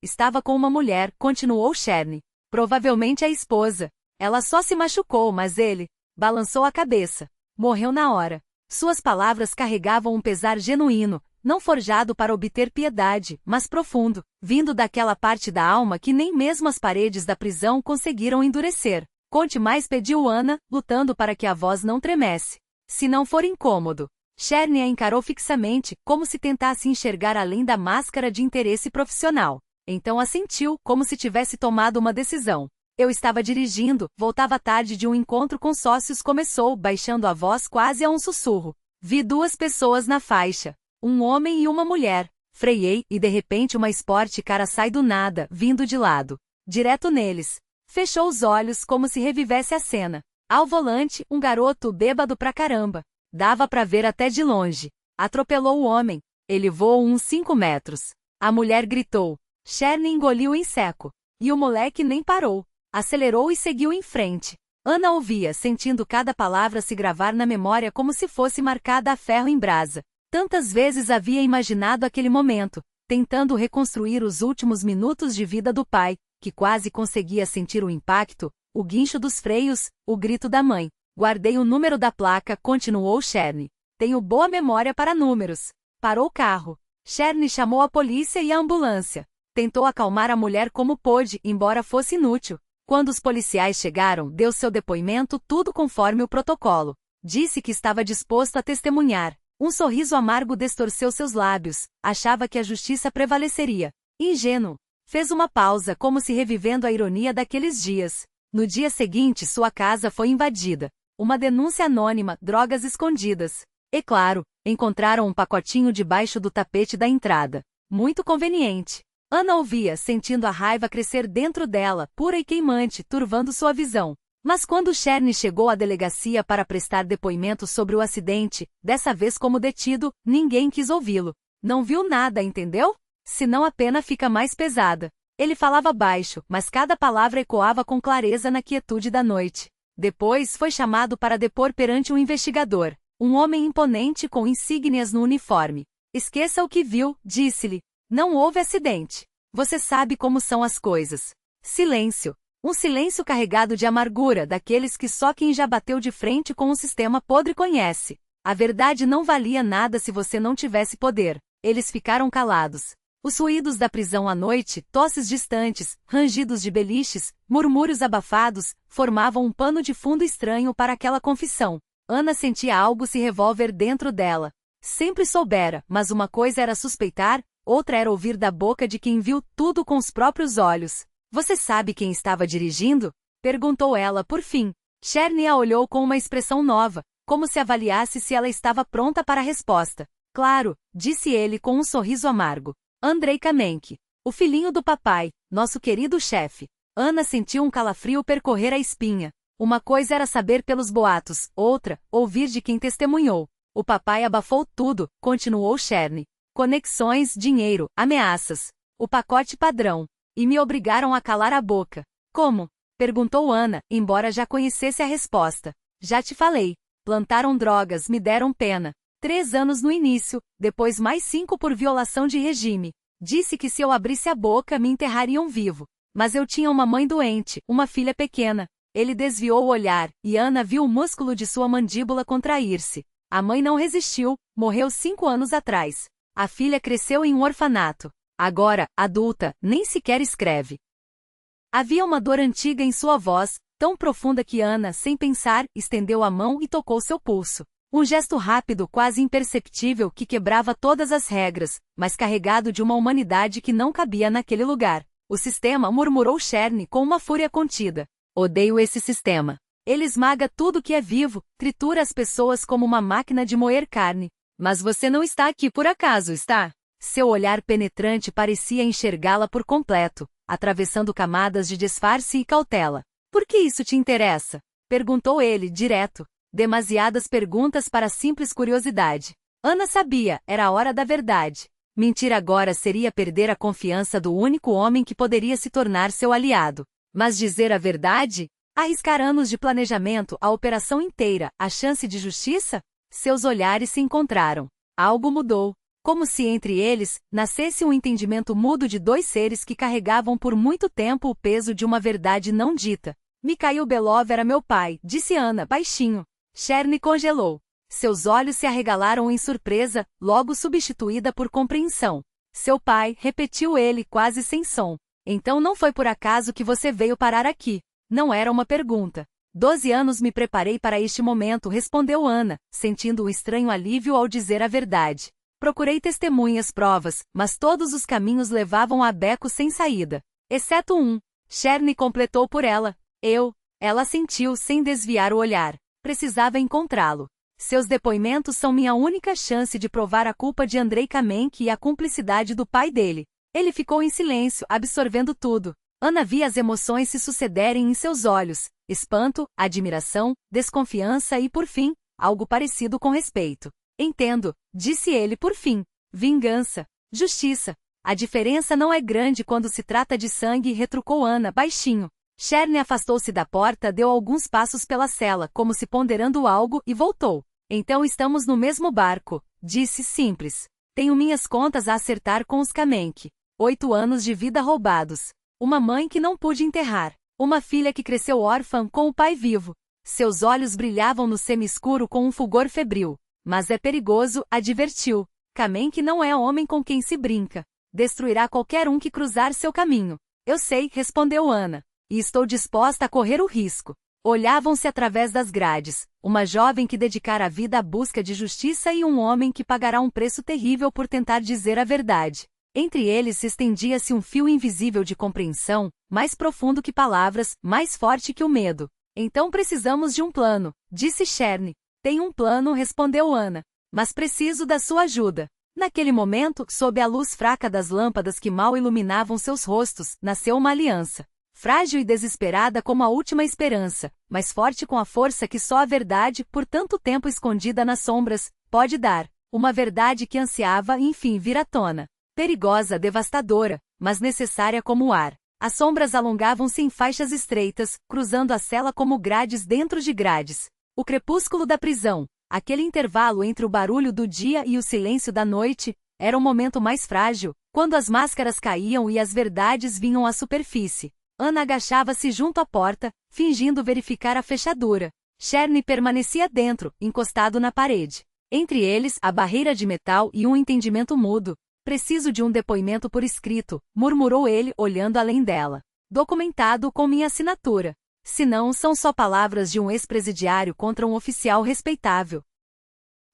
Estava com uma mulher, continuou Cherny. Provavelmente a esposa. Ela só se machucou, mas ele balançou a cabeça. Morreu na hora. Suas palavras carregavam um pesar genuíno, não forjado para obter piedade, mas profundo, vindo daquela parte da alma que nem mesmo as paredes da prisão conseguiram endurecer. Conte mais, pediu Anna, lutando para que a voz não tremesse. Se não for incômodo. Cherny a encarou fixamente, como se tentasse enxergar além da máscara de interesse profissional. Então assentiu, como se tivesse tomado uma decisão. Eu estava dirigindo, voltava tarde de um encontro com sócios, começou, baixando a voz quase a um sussurro. Vi 2 pessoas na faixa. Um homem e uma mulher. Freiei, e de repente uma Sport Car sai do nada, vindo de lado. Direto neles. Fechou os olhos como se revivesse a cena. Ao volante, um garoto bêbado pra caramba. Dava pra ver até de longe. Atropelou o homem. Ele voou uns 5 metros. A mulher gritou. Cherny engoliu em seco. E o moleque nem parou. Acelerou e seguiu em frente. Anna ouvia, sentindo cada palavra se gravar na memória como se fosse marcada a ferro em brasa. Tantas vezes havia imaginado aquele momento, tentando reconstruir os últimos minutos de vida do pai, que quase conseguia sentir o impacto, o guincho dos freios, o grito da mãe. Guardei o número da placa, continuou Cherny. Tenho boa memória para números. Parou o carro. Cherny chamou a polícia e a ambulância. Tentou acalmar a mulher como pôde, embora fosse inútil. Quando os policiais chegaram, deu seu depoimento, tudo conforme o protocolo. Disse que estava disposto a testemunhar. Um sorriso amargo distorceu seus lábios. Achava que a justiça prevaleceria. Ingênuo. Fez uma pausa, como se revivendo a ironia daqueles dias. No dia seguinte, sua casa foi invadida. Uma denúncia anônima, drogas escondidas. E claro, encontraram um pacotinho debaixo do tapete da entrada. Muito conveniente. Ana ouvia, sentindo a raiva crescer dentro dela, pura e queimante, turvando sua visão. Mas quando Cherny chegou à delegacia para prestar depoimento sobre o acidente, dessa vez como detido, ninguém quis ouvi-lo. Não viu nada, entendeu? Senão a pena fica mais pesada. Ele falava baixo, mas cada palavra ecoava com clareza na quietude da noite. Depois foi chamado para depor perante um investigador, um homem imponente com insígnias no uniforme. Esqueça o que viu, disse-lhe. Não houve acidente. Você sabe como são as coisas. Silêncio. Um silêncio carregado de amargura, daqueles que só quem já bateu de frente com um sistema podre conhece. A verdade não valia nada se você não tivesse poder. Eles ficaram calados. Os ruídos da prisão à noite, tosses distantes, rangidos de beliches, murmúrios abafados, formavam um pano de fundo estranho para aquela confissão. Ana sentia algo se revolver dentro dela. Sempre soubera, mas uma coisa era suspeitar, outra era ouvir da boca de quem viu tudo com os próprios olhos. Você sabe quem estava dirigindo? Perguntou ela por fim. Cherny a olhou com uma expressão nova, como se avaliasse se ela estava pronta para a resposta. Claro, disse ele com um sorriso amargo. Andrei Kamenki, o filhinho do papai, nosso querido chefe. Ana sentiu um calafrio percorrer a espinha. Uma coisa era saber pelos boatos, outra, ouvir de quem testemunhou. O papai abafou tudo, continuou Cherny. Conexões, dinheiro, ameaças. O pacote padrão. E me obrigaram a calar a boca. Como? Perguntou Ana, embora já conhecesse a resposta. Já te falei. Plantaram drogas, me deram pena. 3 anos no início, depois mais 5 por violação de regime. Disse que se eu abrisse a boca me enterrariam vivo. Mas eu tinha uma mãe doente, uma filha pequena. Ele desviou o olhar, e Ana viu o músculo de sua mandíbula contrair-se. A mãe não resistiu, morreu 5 anos atrás. A filha cresceu em um orfanato. Agora, adulta, nem sequer escreve. Havia uma dor antiga em sua voz, tão profunda que Ana, sem pensar, estendeu a mão e tocou seu pulso. Um gesto rápido, quase imperceptível, que quebrava todas as regras, mas carregado de uma humanidade que não cabia naquele lugar. O sistema, murmurou Cherny com uma fúria contida. Odeio esse sistema. Ele esmaga tudo que é vivo, tritura as pessoas como uma máquina de moer carne. Mas você não está aqui por acaso, está? Seu olhar penetrante parecia enxergá-la por completo, atravessando camadas de disfarce e cautela. Por que isso te interessa? Perguntou ele, direto. Demasiadas perguntas para simples curiosidade. Ana sabia, era a hora da verdade. Mentir agora seria perder a confiança do único homem que poderia se tornar seu aliado. Mas dizer a verdade? Arriscar anos de planejamento, a operação inteira, a chance de justiça? Seus olhares se encontraram. Algo mudou. Como se entre eles, nascesse um entendimento mudo de 2 seres que carregavam por muito tempo o peso de uma verdade não dita. Mikhail Belov era meu pai, disse Ana, baixinho. Cherny congelou. Seus olhos se arregalaram em surpresa, logo substituída por compreensão. Seu pai, repetiu ele quase sem som. Então não foi por acaso que você veio parar aqui. Não era uma pergunta. 12 anos me preparei para este momento, respondeu Ana, sentindo um estranho alívio ao dizer a verdade. Procurei testemunhas, provas, mas todos os caminhos levavam a beco sem saída. Exceto um. Cherny completou por ela. Ela sentiu sem desviar o olhar. Precisava encontrá-lo. Seus depoimentos são minha única chance de provar a culpa de Andrei Kamenki e a cumplicidade do pai dele. Ele ficou em silêncio, absorvendo tudo. Ana via as emoções se sucederem em seus olhos. Espanto, admiração, desconfiança e, por fim, algo parecido com respeito. Entendo, disse ele por fim. Vingança. Justiça. A diferença não é grande quando se trata de sangue, retrucou Ana, baixinho. Cherny afastou-se da porta, deu alguns passos pela cela, como se ponderando algo, e voltou. Então estamos no mesmo barco, disse simples. Tenho minhas contas a acertar com os Kamenki. 8 anos de vida roubados. Uma mãe que não pude enterrar. Uma filha que cresceu órfã com o pai vivo. Seus olhos brilhavam no semi-escuro com um fulgor febril. Mas é perigoso, advertiu. Kamenki não é homem com quem se brinca. Destruirá qualquer um que cruzar seu caminho. Eu sei, respondeu Ana. E estou disposta a correr o risco. Olhavam-se através das grades, uma jovem que dedicara a vida à busca de justiça e um homem que pagará um preço terrível por tentar dizer a verdade. Entre eles estendia-se um fio invisível de compreensão, mais profundo que palavras, mais forte que o medo. Então precisamos de um plano, disse Cherny. Tem um plano, respondeu Ana. mas preciso da sua ajuda. Naquele momento, sob a luz fraca das lâmpadas que mal iluminavam seus rostos, nasceu uma aliança. Frágil e desesperada como a última esperança, mas forte com a força que só a verdade, por tanto tempo escondida nas sombras, pode dar. Uma verdade que ansiava, enfim, vir à tona. Perigosa, devastadora, mas necessária como o ar. As sombras alongavam-se em faixas estreitas, cruzando a cela como grades dentro de grades. O crepúsculo da prisão, aquele intervalo entre o barulho do dia e o silêncio da noite, era o momento mais frágil, quando as máscaras caíam e as verdades vinham à superfície. Ana agachava-se junto à porta, fingindo verificar a fechadura. Cherny permanecia dentro, encostado na parede. Entre eles, a barreira de metal e um entendimento mudo. Preciso de um depoimento por escrito, murmurou ele, olhando além dela. Documentado com minha assinatura. Se não, são só palavras de um ex-presidiário contra um oficial respeitável.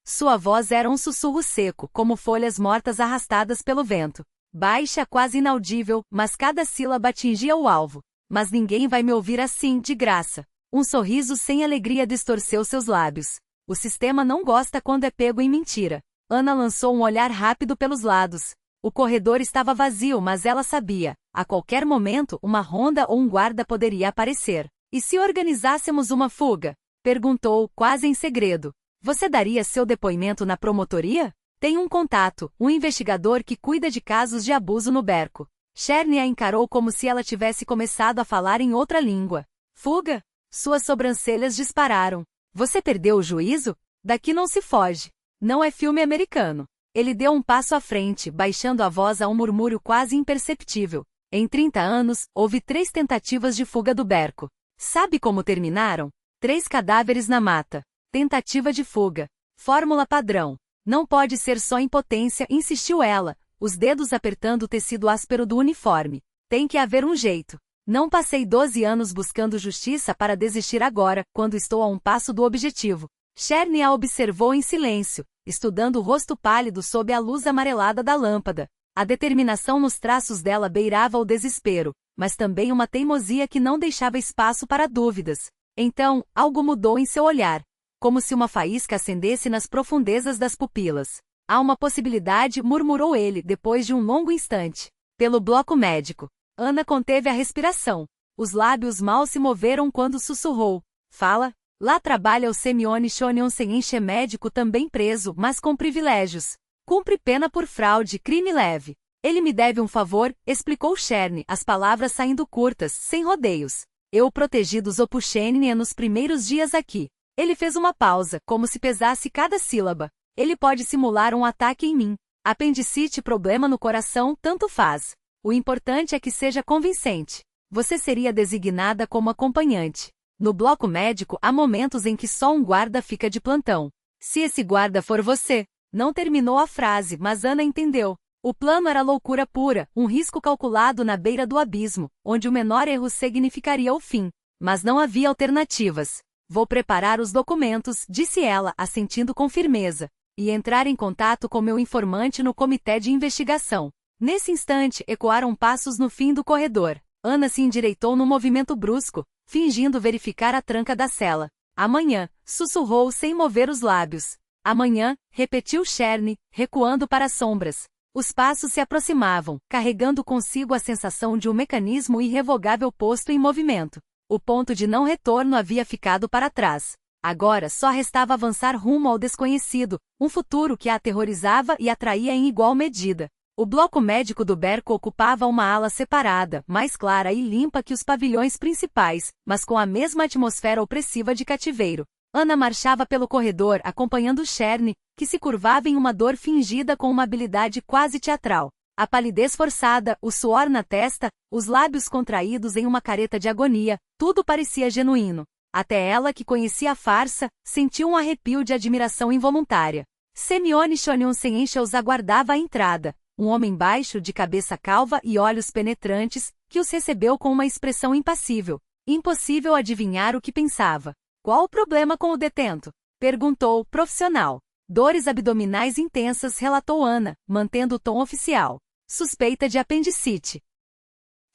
Sua voz era um sussurro seco, como folhas mortas arrastadas pelo vento. Baixa, quase inaudível, mas cada sílaba atingia o alvo. Mas ninguém vai me ouvir assim, de graça. Um sorriso sem alegria distorceu seus lábios. O sistema não gosta quando é pego em mentira. Ana lançou um olhar rápido pelos lados. O corredor estava vazio, mas ela sabia. A qualquer momento, uma ronda ou um guarda poderia aparecer. E se organizássemos uma fuga? Perguntou, quase em segredo. Você daria seu depoimento na promotoria? Tem um contato, um investigador que cuida de casos de abuso no Berco. Cherny a encarou como se ela tivesse começado a falar em outra língua. Fuga? Suas sobrancelhas dispararam. Você perdeu o juízo? Daqui não se foge. Não é filme americano. Ele deu um passo à frente, baixando a voz a um murmúrio quase imperceptível. Em 30 anos, houve 3 tentativas de fuga do Berco. Sabe como terminaram? 3 cadáveres na mata. Tentativa de fuga. Fórmula padrão. Não pode ser só impotência, insistiu ela, os dedos apertando o tecido áspero do uniforme. Tem que haver um jeito. Não passei 12 anos buscando justiça para desistir agora, quando estou a um passo do objetivo. Cherny a observou em silêncio, estudando o rosto pálido sob a luz amarelada da lâmpada. A determinação nos traços dela beirava o desespero, mas também uma teimosia que não deixava espaço para dúvidas. Então, algo mudou em seu olhar, como se uma faísca acendesse nas profundezas das pupilas. Há uma possibilidade, murmurou ele, depois de um longo instante. Pelo bloco médico. Ana conteve a respiração. Os lábios mal se moveram quando sussurrou. Fala. Lá trabalha o Semyon Chonionsenche, médico também preso, mas com privilégios. Cumpre pena por fraude, crime leve. Ele me deve um favor, explicou Cherny, as palavras saindo curtas, sem rodeios. Eu o protegi dos Opuchenia nos primeiros dias aqui. Ele fez uma pausa, como se pesasse cada sílaba. Ele pode simular um ataque em mim. Apendicite, problema no coração, tanto faz. O importante é que seja convincente. Você seria designada como acompanhante. No bloco médico, há momentos em que só um guarda fica de plantão. Se esse guarda for você. Não terminou a frase, mas Ana entendeu. O plano era loucura pura, um risco calculado na beira do abismo, onde o menor erro significaria o fim. Mas não havia alternativas. Vou preparar os documentos, disse ela, assentindo com firmeza, e entrar em contato com meu informante no comitê de investigação. Nesse instante, ecoaram passos no fim do corredor. Ana se endireitou num movimento brusco, fingindo verificar a tranca da cela. Amanhã, sussurrou sem mover os lábios. Amanhã, repetiu Cherny, recuando para as sombras. Os passos se aproximavam, carregando consigo a sensação de um mecanismo irrevogável posto em movimento. O ponto de não retorno havia ficado para trás. Agora só restava avançar rumo ao desconhecido, um futuro que a aterrorizava e atraía em igual medida. O bloco médico do Berco ocupava uma ala separada, mais clara e limpa que os pavilhões principais, mas com a mesma atmosfera opressiva de cativeiro. Ana marchava pelo corredor acompanhando Cherny, que se curvava em uma dor fingida com uma habilidade quase teatral. A palidez forçada, o suor na testa, os lábios contraídos em uma careta de agonia, tudo parecia genuíno. Até ela, que conhecia a farsa, sentiu um arrepio de admiração involuntária. Semyon Chonionsenche os aguardava à entrada. Um homem baixo, de cabeça calva e olhos penetrantes, que os recebeu com uma expressão impassível. Impossível adivinhar o que pensava. Qual o problema com o detento? Perguntou, profissional. Dores abdominais intensas, relatou Ana, mantendo o tom oficial. Suspeita de apendicite.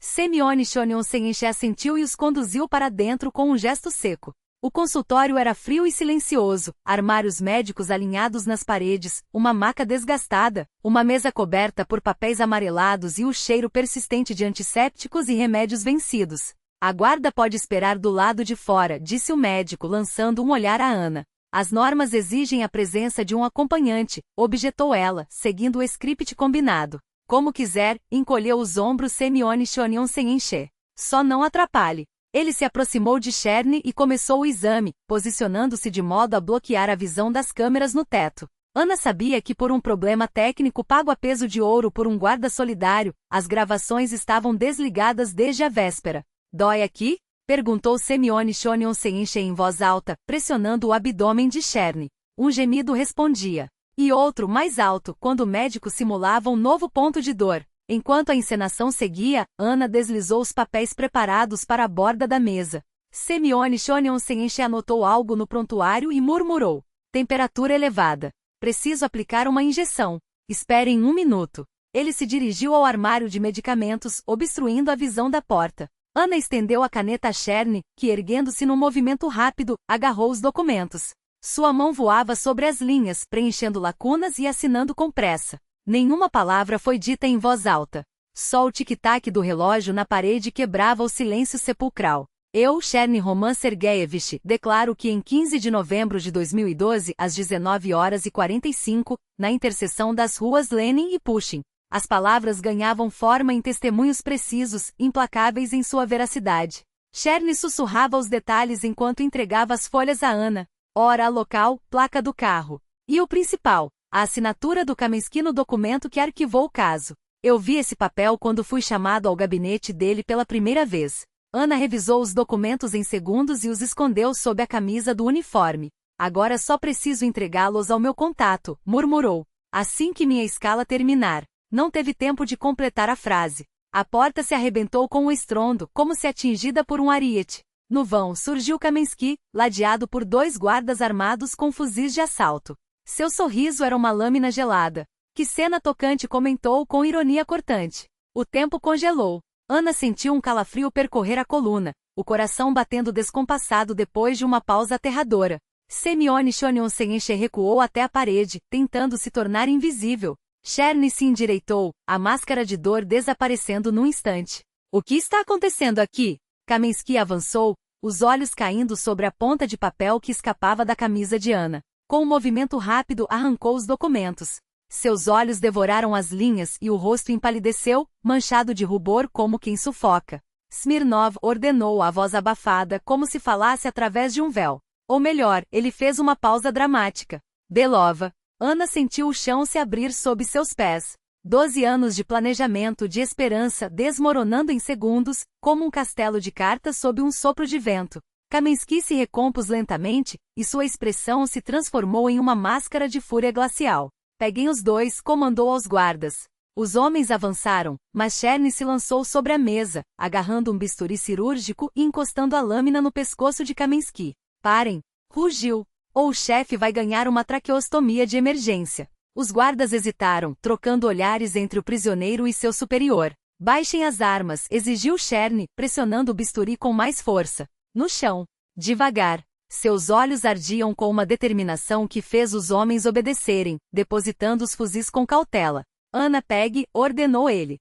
Semyon Chonionsenche assentiu e os conduziu para dentro com um gesto seco. O consultório era frio e silencioso, armários médicos alinhados nas paredes, uma maca desgastada, uma mesa coberta por papéis amarelados e o cheiro persistente de antissépticos e remédios vencidos. A guarda pode esperar do lado de fora, disse o médico, lançando um olhar a Ana. As normas exigem a presença de um acompanhante, objetou ela, seguindo o script combinado. Como quiser, encolheu os ombros Semyon Chonion sem encher. Só não atrapalhe. Ele se aproximou de Cherny e começou o exame, posicionando-se de modo a bloquear a visão das câmeras no teto. Ana sabia que por um problema técnico pago a peso de ouro por um guarda solidário, as gravações estavam desligadas desde a véspera. Dói aqui? Perguntou Semyon Chonion sem encher em voz alta, pressionando o abdômen de Cherny. Um gemido respondia. E outro mais alto, quando o médico simulava um novo ponto de dor. Enquanto a encenação seguia, Ana deslizou os papéis preparados para a borda da mesa. Semyon Chonion sem encher anotou algo no prontuário e murmurou. Temperatura elevada. Preciso aplicar uma injeção. Espere em 1 minuto. Ele se dirigiu ao armário de medicamentos, obstruindo a visão da porta. Ana estendeu a caneta a Cherny, que erguendo-se num movimento rápido, agarrou os documentos. Sua mão voava sobre as linhas, preenchendo lacunas e assinando com pressa. Nenhuma palavra foi dita em voz alta. Só o tic-tac do relógio na parede quebrava o silêncio sepulcral. Eu, Cherny Roman Sergeyevich, declaro que em 15 de novembro de 2012, às 19h45, na interseção das ruas Lenin e Pushkin, as palavras ganhavam forma em testemunhos precisos, implacáveis em sua veracidade. Cherny sussurrava os detalhes enquanto entregava as folhas a Ana. Hora, local, placa do carro. E o principal, a assinatura do Kamensky no documento que arquivou o caso. Eu vi esse papel quando fui chamado ao gabinete dele pela primeira vez. Ana revisou os documentos em segundos e os escondeu sob a camisa do uniforme. Agora só preciso entregá-los ao meu contato, murmurou. Assim que minha escala terminar. Não teve tempo de completar a frase. A porta se arrebentou com um estrondo, como se atingida por um ariete. No vão surgiu Kamensky, ladeado por 2 guardas armados com fuzis de assalto. Seu sorriso era uma lâmina gelada. Que cena tocante, comentou com ironia cortante. O tempo congelou. Ana sentiu um calafrio percorrer a coluna, o coração batendo descompassado depois de uma pausa aterradora. Semyon Chonion sem encher recuou até a parede, tentando se tornar invisível. Cherny se endireitou, a máscara de dor desaparecendo num instante. O que está acontecendo aqui? Kamensky avançou, os olhos caindo sobre a ponta de papel que escapava da camisa de Ana. Com um movimento rápido arrancou os documentos. Seus olhos devoraram as linhas e o rosto empalideceu, manchado de rubor como quem sufoca. Smirnov ordenou a voz abafada como se falasse através de um véu. Ou melhor, ele fez uma pausa dramática. Belova. Ana sentiu o chão se abrir sob seus pés. 12 anos de planejamento, de esperança desmoronando em segundos, como um castelo de cartas sob um sopro de vento. Kamensky se recompôs lentamente, e sua expressão se transformou em uma máscara de fúria glacial. Peguem os 2, comandou aos guardas. Os homens avançaram, mas Cherny se lançou sobre a mesa, agarrando um bisturi cirúrgico e encostando a lâmina no pescoço de Kamensky. Parem! Rugiu. Ou o chefe vai ganhar uma traqueostomia de emergência. Os guardas hesitaram, trocando olhares entre o prisioneiro e seu superior. Baixem as armas, exigiu Cherny, pressionando o bisturi com mais força. No chão. Devagar. Seus olhos ardiam com uma determinação que fez os homens obedecerem, depositando os fuzis com cautela. Ana, pegue, ordenou ele.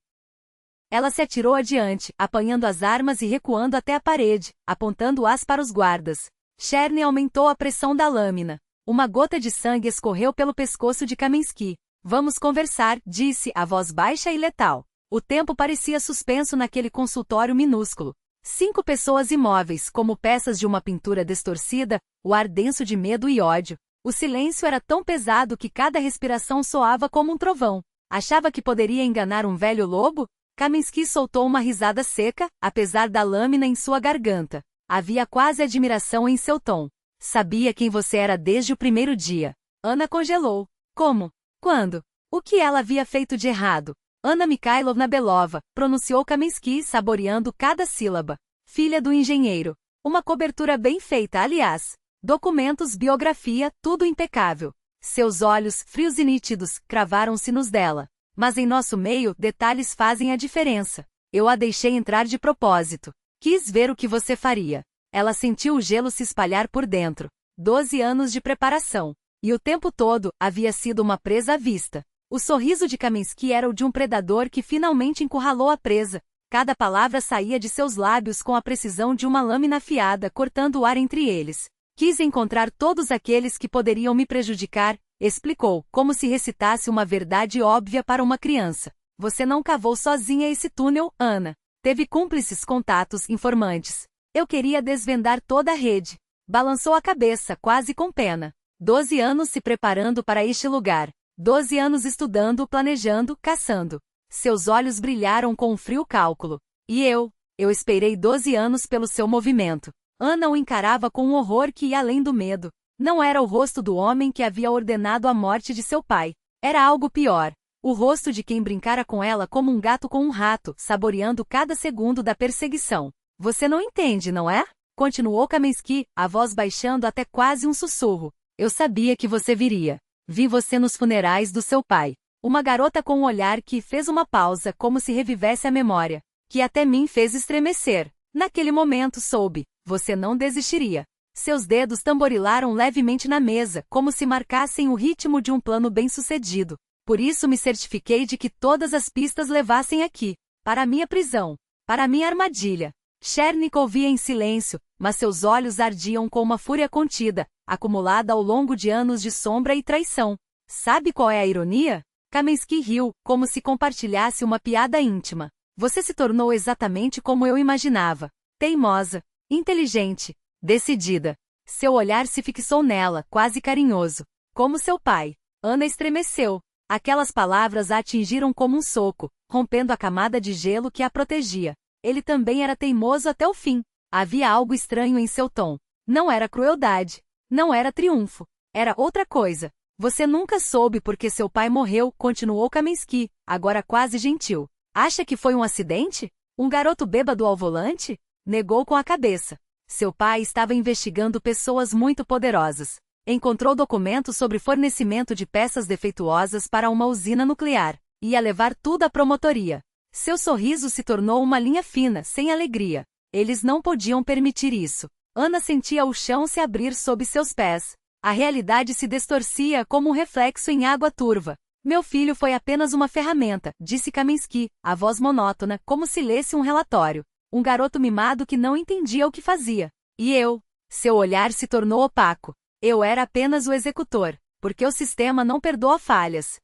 Ela se atirou adiante, apanhando as armas e recuando até a parede, apontando-as para os guardas. Cherny aumentou a pressão da lâmina. Uma gota de sangue escorreu pelo pescoço de Kamensky. Vamos conversar, disse, a voz baixa e letal. O tempo parecia suspenso naquele consultório minúsculo. 5 pessoas imóveis, como peças de uma pintura distorcida, o ar denso de medo e ódio. O silêncio era tão pesado que cada respiração soava como um trovão. Achava que poderia enganar um velho lobo? Kamensky soltou uma risada seca, apesar da lâmina em sua garganta. Havia quase admiração em seu tom. Sabia quem você era desde o primeiro dia. Ana congelou. Como? Quando? O que ela havia feito de errado? Ana Mikhailovna Belova, pronunciou Kamensky saboreando cada sílaba. Filha do engenheiro. Uma cobertura bem feita, aliás. Documentos, biografia, tudo impecável. Seus olhos, frios e nítidos, cravaram-se nos dela. Mas em nosso meio, detalhes fazem a diferença. Eu a deixei entrar de propósito. Quis ver o que você faria. Ela sentiu o gelo se espalhar por dentro. 12 anos de preparação. E o tempo todo, havia sido uma presa à vista. O sorriso de Kaminsky era o de um predador que finalmente encurralou a presa. Cada palavra saía de seus lábios com a precisão de uma lâmina afiada cortando o ar entre eles. Quis encontrar todos aqueles que poderiam me prejudicar, explicou, como se recitasse uma verdade óbvia para uma criança. Você não cavou sozinha esse túnel, Ana. Teve cúmplices, contatos, informantes. Eu queria desvendar toda a rede. Balançou a cabeça, quase com pena. 12 anos se preparando para este lugar. 12 anos estudando, planejando, caçando. Seus olhos brilharam com um frio cálculo. E eu esperei 12 anos pelo seu movimento. Ana o encarava com um horror que ia além do medo. Não era o rosto do homem que havia ordenado a morte de seu pai. Era algo pior. O rosto de quem brincara com ela como um gato com um rato, saboreando cada segundo da perseguição. Você não entende, não é? Continuou Kaminsky, a voz baixando até quase um sussurro. Eu sabia que você viria. Vi você nos funerais do seu pai. Uma garota com um olhar que fez uma pausa como se revivesse a memória. Que até mim fez estremecer. Naquele momento soube. Você não desistiria. Seus dedos tamborilaram levemente na mesa, como se marcassem o ritmo de um plano bem-sucedido. Por isso me certifiquei de que todas as pistas levassem aqui. Para a minha prisão. Para a minha armadilha. Chernik ouvia em silêncio, mas seus olhos ardiam com uma fúria contida, acumulada ao longo de anos de sombra e traição. Sabe qual é a ironia? Kaminsky riu, como se compartilhasse uma piada íntima. Você se tornou exatamente como eu imaginava. Teimosa, inteligente, decidida. Seu olhar se fixou nela, quase carinhoso. Como seu pai. Ana estremeceu. Aquelas palavras a atingiram como um soco, rompendo a camada de gelo que a protegia. Ele também era teimoso até o fim. Havia algo estranho em seu tom. Não era crueldade. Não era triunfo. Era outra coisa. Você nunca soube porque seu pai morreu, continuou Kaminsky, agora quase gentil. Acha que foi um acidente? Um garoto bêbado ao volante? Negou com a cabeça. Seu pai estava investigando pessoas muito poderosas. Encontrou documentos sobre fornecimento de peças defeituosas para uma usina nuclear. Ia levar tudo à promotoria. Seu sorriso se tornou uma linha fina, sem alegria. Eles não podiam permitir isso. Ana sentia o chão se abrir sob seus pés. A realidade se distorcia como um reflexo em água turva. Meu filho foi apenas uma ferramenta, disse Kaminsky, a voz monótona, como se lesse um relatório. Um garoto mimado que não entendia o que fazia. E eu? Seu olhar se tornou opaco. Eu era apenas o executor, porque o sistema não perdoa falhas.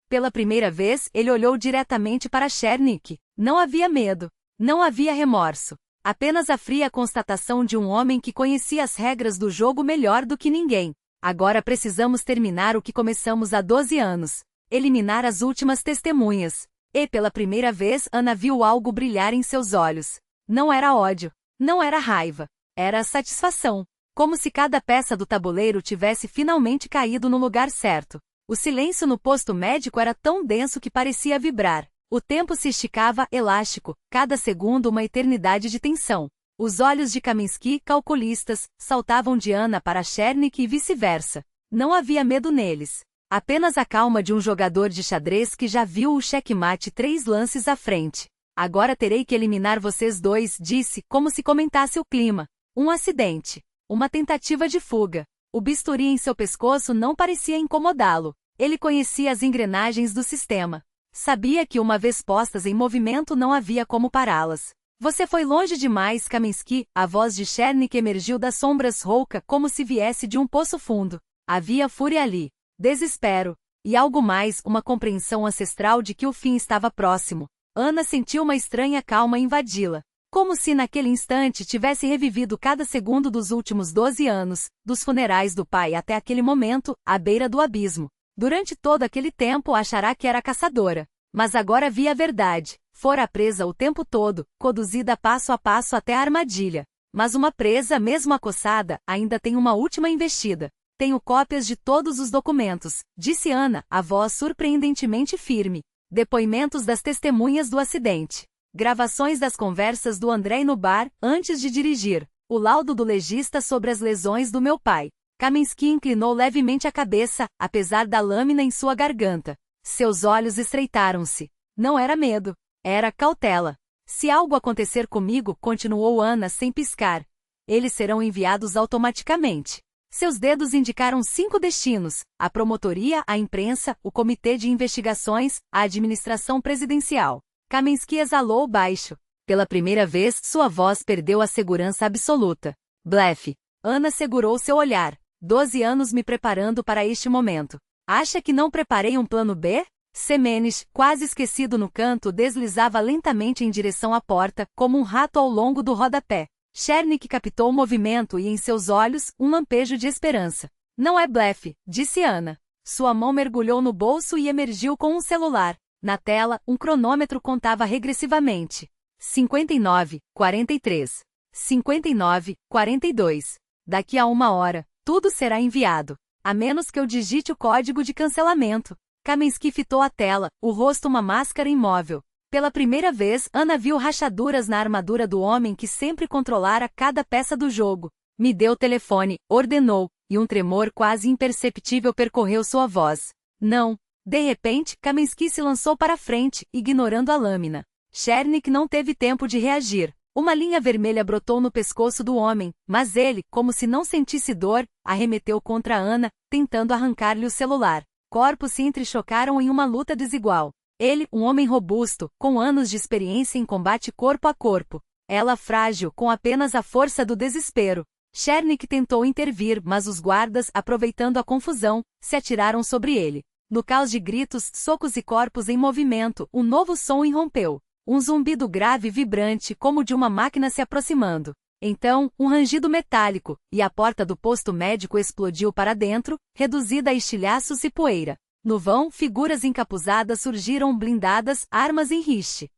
Pela primeira vez, ele olhou diretamente para Chernik. Não havia medo. Não havia remorso. Apenas a fria constatação de um homem que conhecia as regras do jogo melhor do que ninguém. Agora precisamos terminar o que começamos há 12 anos. Eliminar as últimas testemunhas. E pela primeira vez Ana viu algo brilhar em seus olhos. Não era ódio. Não era raiva. Era satisfação. Como se cada peça do tabuleiro tivesse finalmente caído no lugar certo. O silêncio no posto médico era tão denso que parecia vibrar. O tempo se esticava, elástico, cada segundo uma eternidade de tensão. Os olhos de Kaminsky, calculistas, saltavam de Ana para Chernik e vice-versa. Não havia medo neles. Apenas a calma de um jogador de xadrez que já viu o checkmate 3 lances à frente. Agora terei que eliminar vocês dois, disse, como se comentasse o clima. Um acidente. Uma tentativa de fuga. O bisturi em seu pescoço não parecia incomodá-lo. Ele conhecia as engrenagens do sistema. Sabia que uma vez postas em movimento não havia como pará-las. Você foi longe demais, Kaminsky. A voz de Chernik emergiu das sombras rouca como se viesse de um poço fundo. Havia fúria ali. Desespero. E algo mais, uma compreensão ancestral de que o fim estava próximo. Ana sentiu uma estranha calma invadi-la. Como se naquele instante tivesse revivido cada segundo dos últimos 12 anos, dos funerais do pai até aquele momento, à beira do abismo. Durante todo aquele tempo achará que era caçadora. Mas agora via a verdade. Fora presa o tempo todo, conduzida passo a passo até a armadilha. Mas uma presa, mesmo acossada, ainda tem uma última investida. Tenho cópias de todos os documentos, disse Ana, a voz surpreendentemente firme. Depoimentos das testemunhas do acidente. Gravações das conversas do Andrei no bar, antes de dirigir. O laudo do legista sobre as lesões do meu pai. Kaminsky inclinou levemente a cabeça, apesar da lâmina em sua garganta. Seus olhos estreitaram-se. Não era medo. Era cautela. Se algo acontecer comigo, continuou Ana sem piscar. eles serão enviados automaticamente. Seus dedos indicaram 5 destinos: a promotoria, a imprensa, o comitê de investigações, a administração presidencial. Kaminsky exalou baixo. Pela primeira vez, sua voz perdeu a segurança absoluta. Blefe. Ana segurou seu olhar. 12 anos me preparando para este momento. Acha que não preparei um plano B? Semenes, quase esquecido no canto, deslizava lentamente em direção à porta, como um rato ao longo do rodapé. Chernik captou o movimento e em seus olhos, um lampejo de esperança. Não é blefe, disse Ana. Sua mão mergulhou no bolso e emergiu com um celular. Na tela, um cronômetro contava regressivamente. 59, 43. 59, 42. Daqui a 1 hora, tudo será enviado. A menos que eu digite o código de cancelamento. Kaminsky fitou a tela, o rosto uma máscara imóvel. Pela primeira vez, Ana viu rachaduras na armadura do homem que sempre controlara cada peça do jogo. Me dê o telefone, ordenou, e um tremor quase imperceptível percorreu sua voz. Não. De repente, Kaminsky se lançou para frente, ignorando a lâmina. Chernik não teve tempo de reagir. Uma linha vermelha brotou no pescoço do homem, mas ele, como se não sentisse dor, arremeteu contra Ana, tentando arrancar-lhe o celular. Corpos se entrechocaram em uma luta desigual. Ele, um homem robusto, com anos de experiência em combate corpo a corpo. Ela frágil, com apenas a força do desespero. Chernik tentou intervir, mas os guardas, aproveitando a confusão, se atiraram sobre ele. No caos de gritos, socos e corpos em movimento, um novo som irrompeu. Um zumbido grave e vibrante, como de uma máquina se aproximando. Então, um rangido metálico, e a porta do posto médico explodiu para dentro, reduzida a estilhaços e poeira. No vão, figuras encapuzadas surgiram blindadas, armas em riste.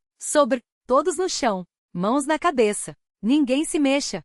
Todos no chão, mãos na cabeça. Ninguém se mexa.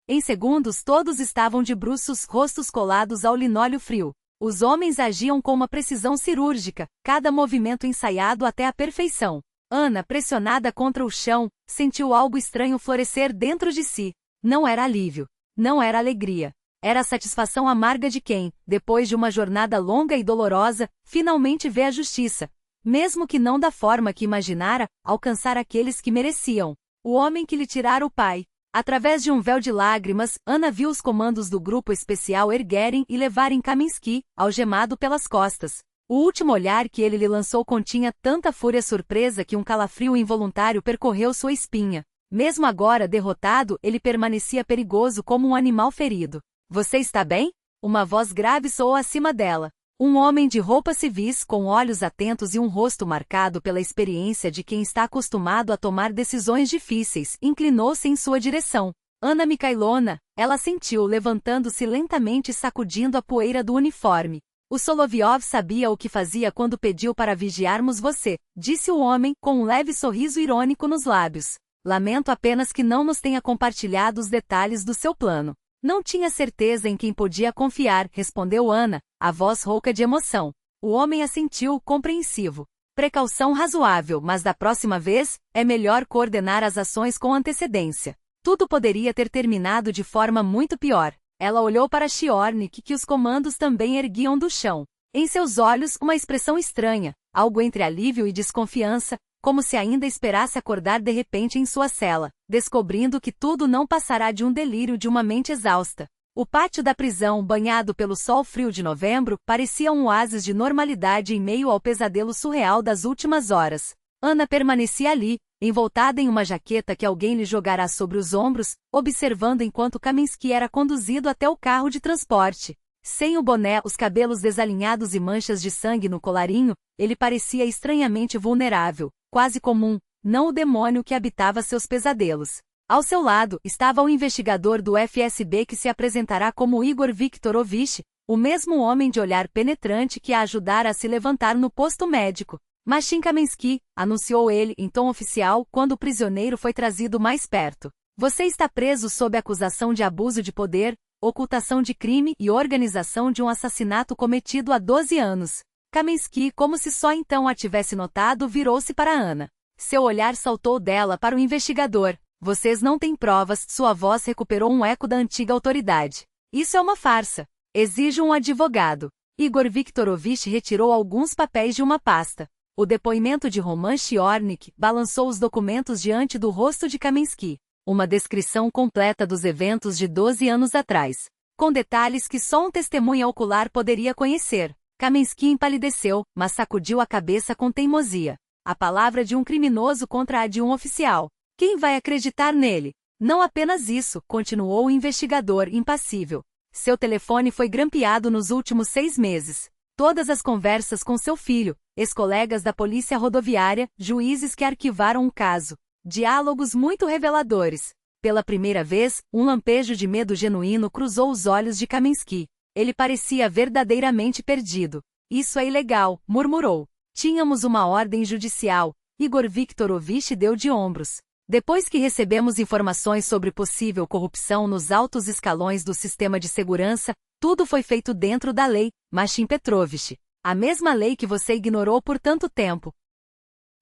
Em segundos todos estavam de bruços, rostos colados ao linóleo frio. Os homens agiam com uma precisão cirúrgica, cada movimento ensaiado até a perfeição. Ana, pressionada contra o chão, sentiu algo estranho florescer dentro de si. Não era alívio. Não era alegria. Era a satisfação amarga de quem, depois de uma jornada longa e dolorosa, finalmente vê a justiça, mesmo que não da forma que imaginara, alcançar aqueles que mereciam. O homem que lhe tirara o pai. Através de um véu de lágrimas, Ana viu os comandos do grupo especial erguerem e levarem Kaminsky, algemado pelas costas. O último olhar que ele lhe lançou continha tanta fúria surpresa que um calafrio involuntário percorreu sua espinha. Mesmo agora derrotado, ele permanecia perigoso como um animal ferido. Você está bem? Uma voz grave soou acima dela. Um homem de roupas civis com olhos atentos e um rosto marcado pela experiência de quem está acostumado a tomar decisões difíceis, inclinou-se em sua direção. Ana Mikhailona, ela sentiu levantando-se lentamente e sacudindo a poeira do uniforme. O Soloviov sabia o que fazia quando pediu para vigiarmos você, disse o homem, com um leve sorriso irônico nos lábios. Lamento apenas que não nos tenha compartilhado os detalhes do seu plano. Não tinha certeza em quem podia confiar, respondeu Ana, a voz rouca de emoção. O homem assentiu, compreensivo. Precaução razoável, mas da próxima vez, é melhor coordenar as ações com antecedência. Tudo poderia ter terminado de forma muito pior. Ela olhou para Chernik, que os comandos também erguiam do chão. Em seus olhos, uma expressão estranha, algo entre alívio e desconfiança, como se ainda esperasse acordar de repente em sua cela, descobrindo que tudo não passará de um delírio de uma mente exausta. O pátio da prisão, banhado pelo sol frio de novembro, parecia um oásis de normalidade em meio ao pesadelo surreal das últimas horas. Ana permanecia ali, envoltada em uma jaqueta que alguém lhe jogara sobre os ombros, observando enquanto Kaminsky era conduzido até o carro de transporte. Sem o boné, os cabelos desalinhados e manchas de sangue no colarinho, ele parecia estranhamente vulnerável, quase comum, não o demônio que habitava seus pesadelos. Ao seu lado, estava o investigador do FSB que se apresentará como Igor Viktorovich, o mesmo homem de olhar penetrante que a ajudara a se levantar no posto médico. Machin Kaminsky, anunciou ele em tom oficial quando o prisioneiro foi trazido mais perto. Você está preso sob acusação de abuso de poder, ocultação de crime e organização de um assassinato cometido há 12 anos. Kaminsky, como se só então a tivesse notado, virou-se para Ana. Seu olhar saltou dela para o investigador. Vocês não têm provas, sua voz recuperou um eco da antiga autoridade. Isso é uma farsa. Exijo um advogado. Igor Viktorovich retirou alguns papéis de uma pasta. O depoimento de Roman Chernik balançou os documentos diante do rosto de Kaminsky. uma descrição completa dos eventos de 12 anos atrás, com detalhes que só um testemunha ocular poderia conhecer. Kamenskih empalideceu, mas sacudiu a cabeça com teimosia. A palavra de um criminoso contra a de um oficial. Quem vai acreditar nele? Não apenas isso, continuou o investigador, impassível. Seu telefone foi grampeado nos últimos 6 meses. Todas as conversas com seu filho, ex-colegas da polícia rodoviária, juízes que arquivaram um caso. Diálogos muito reveladores. Pela primeira vez, um lampejo de medo genuíno cruzou os olhos de Kamenskih. Ele parecia verdadeiramente perdido. Isso é ilegal, murmurou. Tínhamos uma ordem judicial. Igor Viktorovich deu de ombros. Depois que recebemos informações sobre possível corrupção nos altos escalões do sistema de segurança, tudo foi feito dentro da lei, Machim Petrovich. A mesma lei que você ignorou por tanto tempo.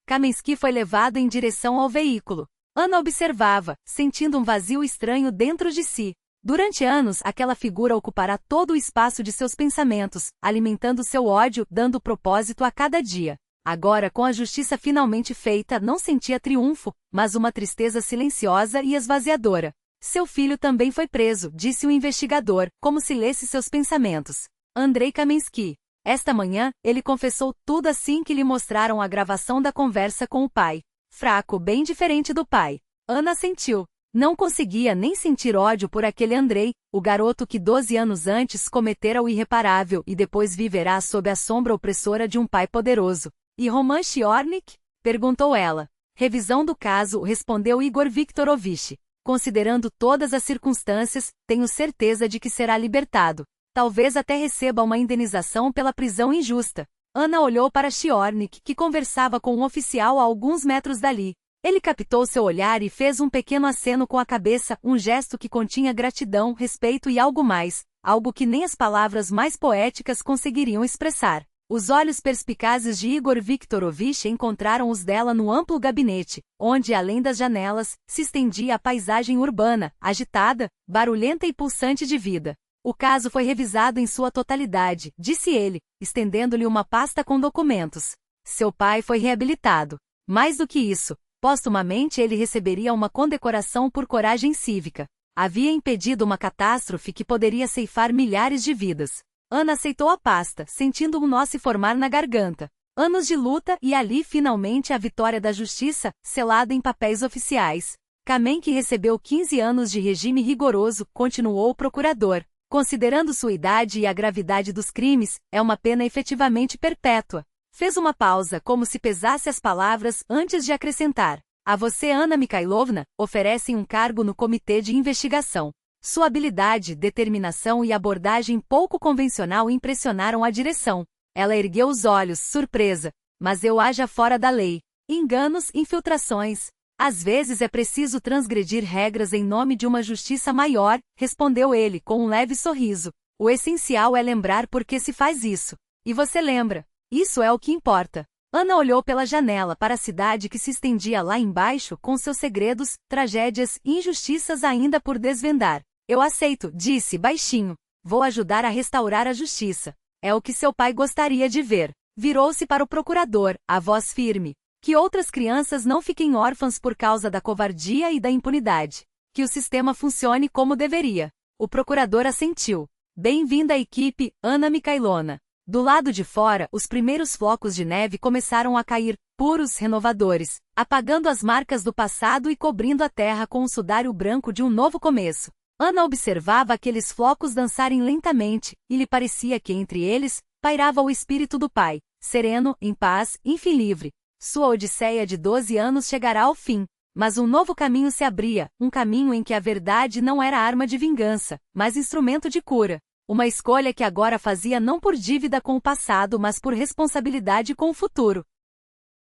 Kamenskih foi levado em direção ao veículo. Ana observava, sentindo um vazio estranho dentro de si. Durante anos, aquela figura ocupará todo o espaço de seus pensamentos, alimentando seu ódio, dando propósito a cada dia. Agora, com a justiça finalmente feita, não sentia triunfo, mas uma tristeza silenciosa e esvaziadora. Seu filho também foi preso, disse o investigador, como se lesse seus pensamentos. Andrei Kamenskih. Esta manhã, ele confessou tudo assim que lhe mostraram a gravação da conversa com o pai. Fraco, bem diferente do pai. Ana sentiu. Não conseguia nem sentir ódio por aquele Andrei, o garoto que 12 anos antes cometera o irreparável e depois viverá sob a sombra opressora de um pai poderoso. E Roman Chiornik? Perguntou ela. Revisão do caso, respondeu Igor Viktorovich. Considerando todas as circunstâncias, tenho certeza de que será libertado. Talvez até receba uma indenização pela prisão injusta. Ana olhou para Chiornik, que conversava com um oficial a alguns metros dali. Ele captou seu olhar e fez um pequeno aceno com a cabeça, um gesto que continha gratidão, respeito e algo mais, algo que nem as palavras mais poéticas conseguiriam expressar. Os olhos perspicazes de Igor Viktorovich encontraram os dela no amplo gabinete, onde, além das janelas, se estendia a paisagem urbana, agitada, barulhenta e pulsante de vida. O caso foi revisado em sua totalidade, disse ele, estendendo-lhe uma pasta com documentos. Seu pai foi reabilitado. Mais do que isso, postumamente ele receberia uma condecoração por coragem cívica. Havia impedido uma catástrofe que poderia ceifar milhares de vidas. Ana aceitou a pasta, sentindo um nó se formar na garganta. Anos de luta e ali finalmente a vitória da justiça, selada em papéis oficiais. Kamenskih recebeu 15 anos de regime rigoroso, continuou o procurador. Considerando sua idade e a gravidade dos crimes, é uma pena efetivamente perpétua. Fez uma pausa, como se pesasse as palavras, antes de acrescentar. A você, Anna Mikhailovna, oferecem um cargo no comitê de investigação. Sua habilidade, determinação e abordagem pouco convencional impressionaram a direção. Ela ergueu os olhos, surpresa. Mas eu haja fora da lei. Enganos, infiltrações. Às vezes é preciso transgredir regras em nome de uma justiça maior, respondeu ele com um leve sorriso. O essencial é lembrar por que se faz isso. E você lembra. Isso é o que importa. Ana olhou pela janela para a cidade que se estendia lá embaixo com seus segredos, tragédias e injustiças ainda por desvendar. Eu aceito, disse baixinho. Vou ajudar a restaurar a justiça. É o que seu pai gostaria de ver. Virou-se para o procurador, a voz firme. Que outras crianças não fiquem órfãs por causa da covardia e da impunidade. Que o sistema funcione como deveria. O procurador assentiu. Bem-vinda à equipe, Anna Mikhailovna. Do lado de fora, os primeiros flocos de neve começaram a cair, puros, renovadores, apagando as marcas do passado e cobrindo a terra com um sudário branco de um novo começo. Ana observava aqueles flocos dançarem lentamente, e lhe parecia que entre eles, pairava o espírito do pai, sereno, em paz, enfim livre. Sua odisseia de 12 anos chegará ao fim. Mas um novo caminho se abria, um caminho em que a verdade não era arma de vingança, mas instrumento de cura. Uma escolha que agora fazia não por dívida com o passado mas por responsabilidade com o futuro.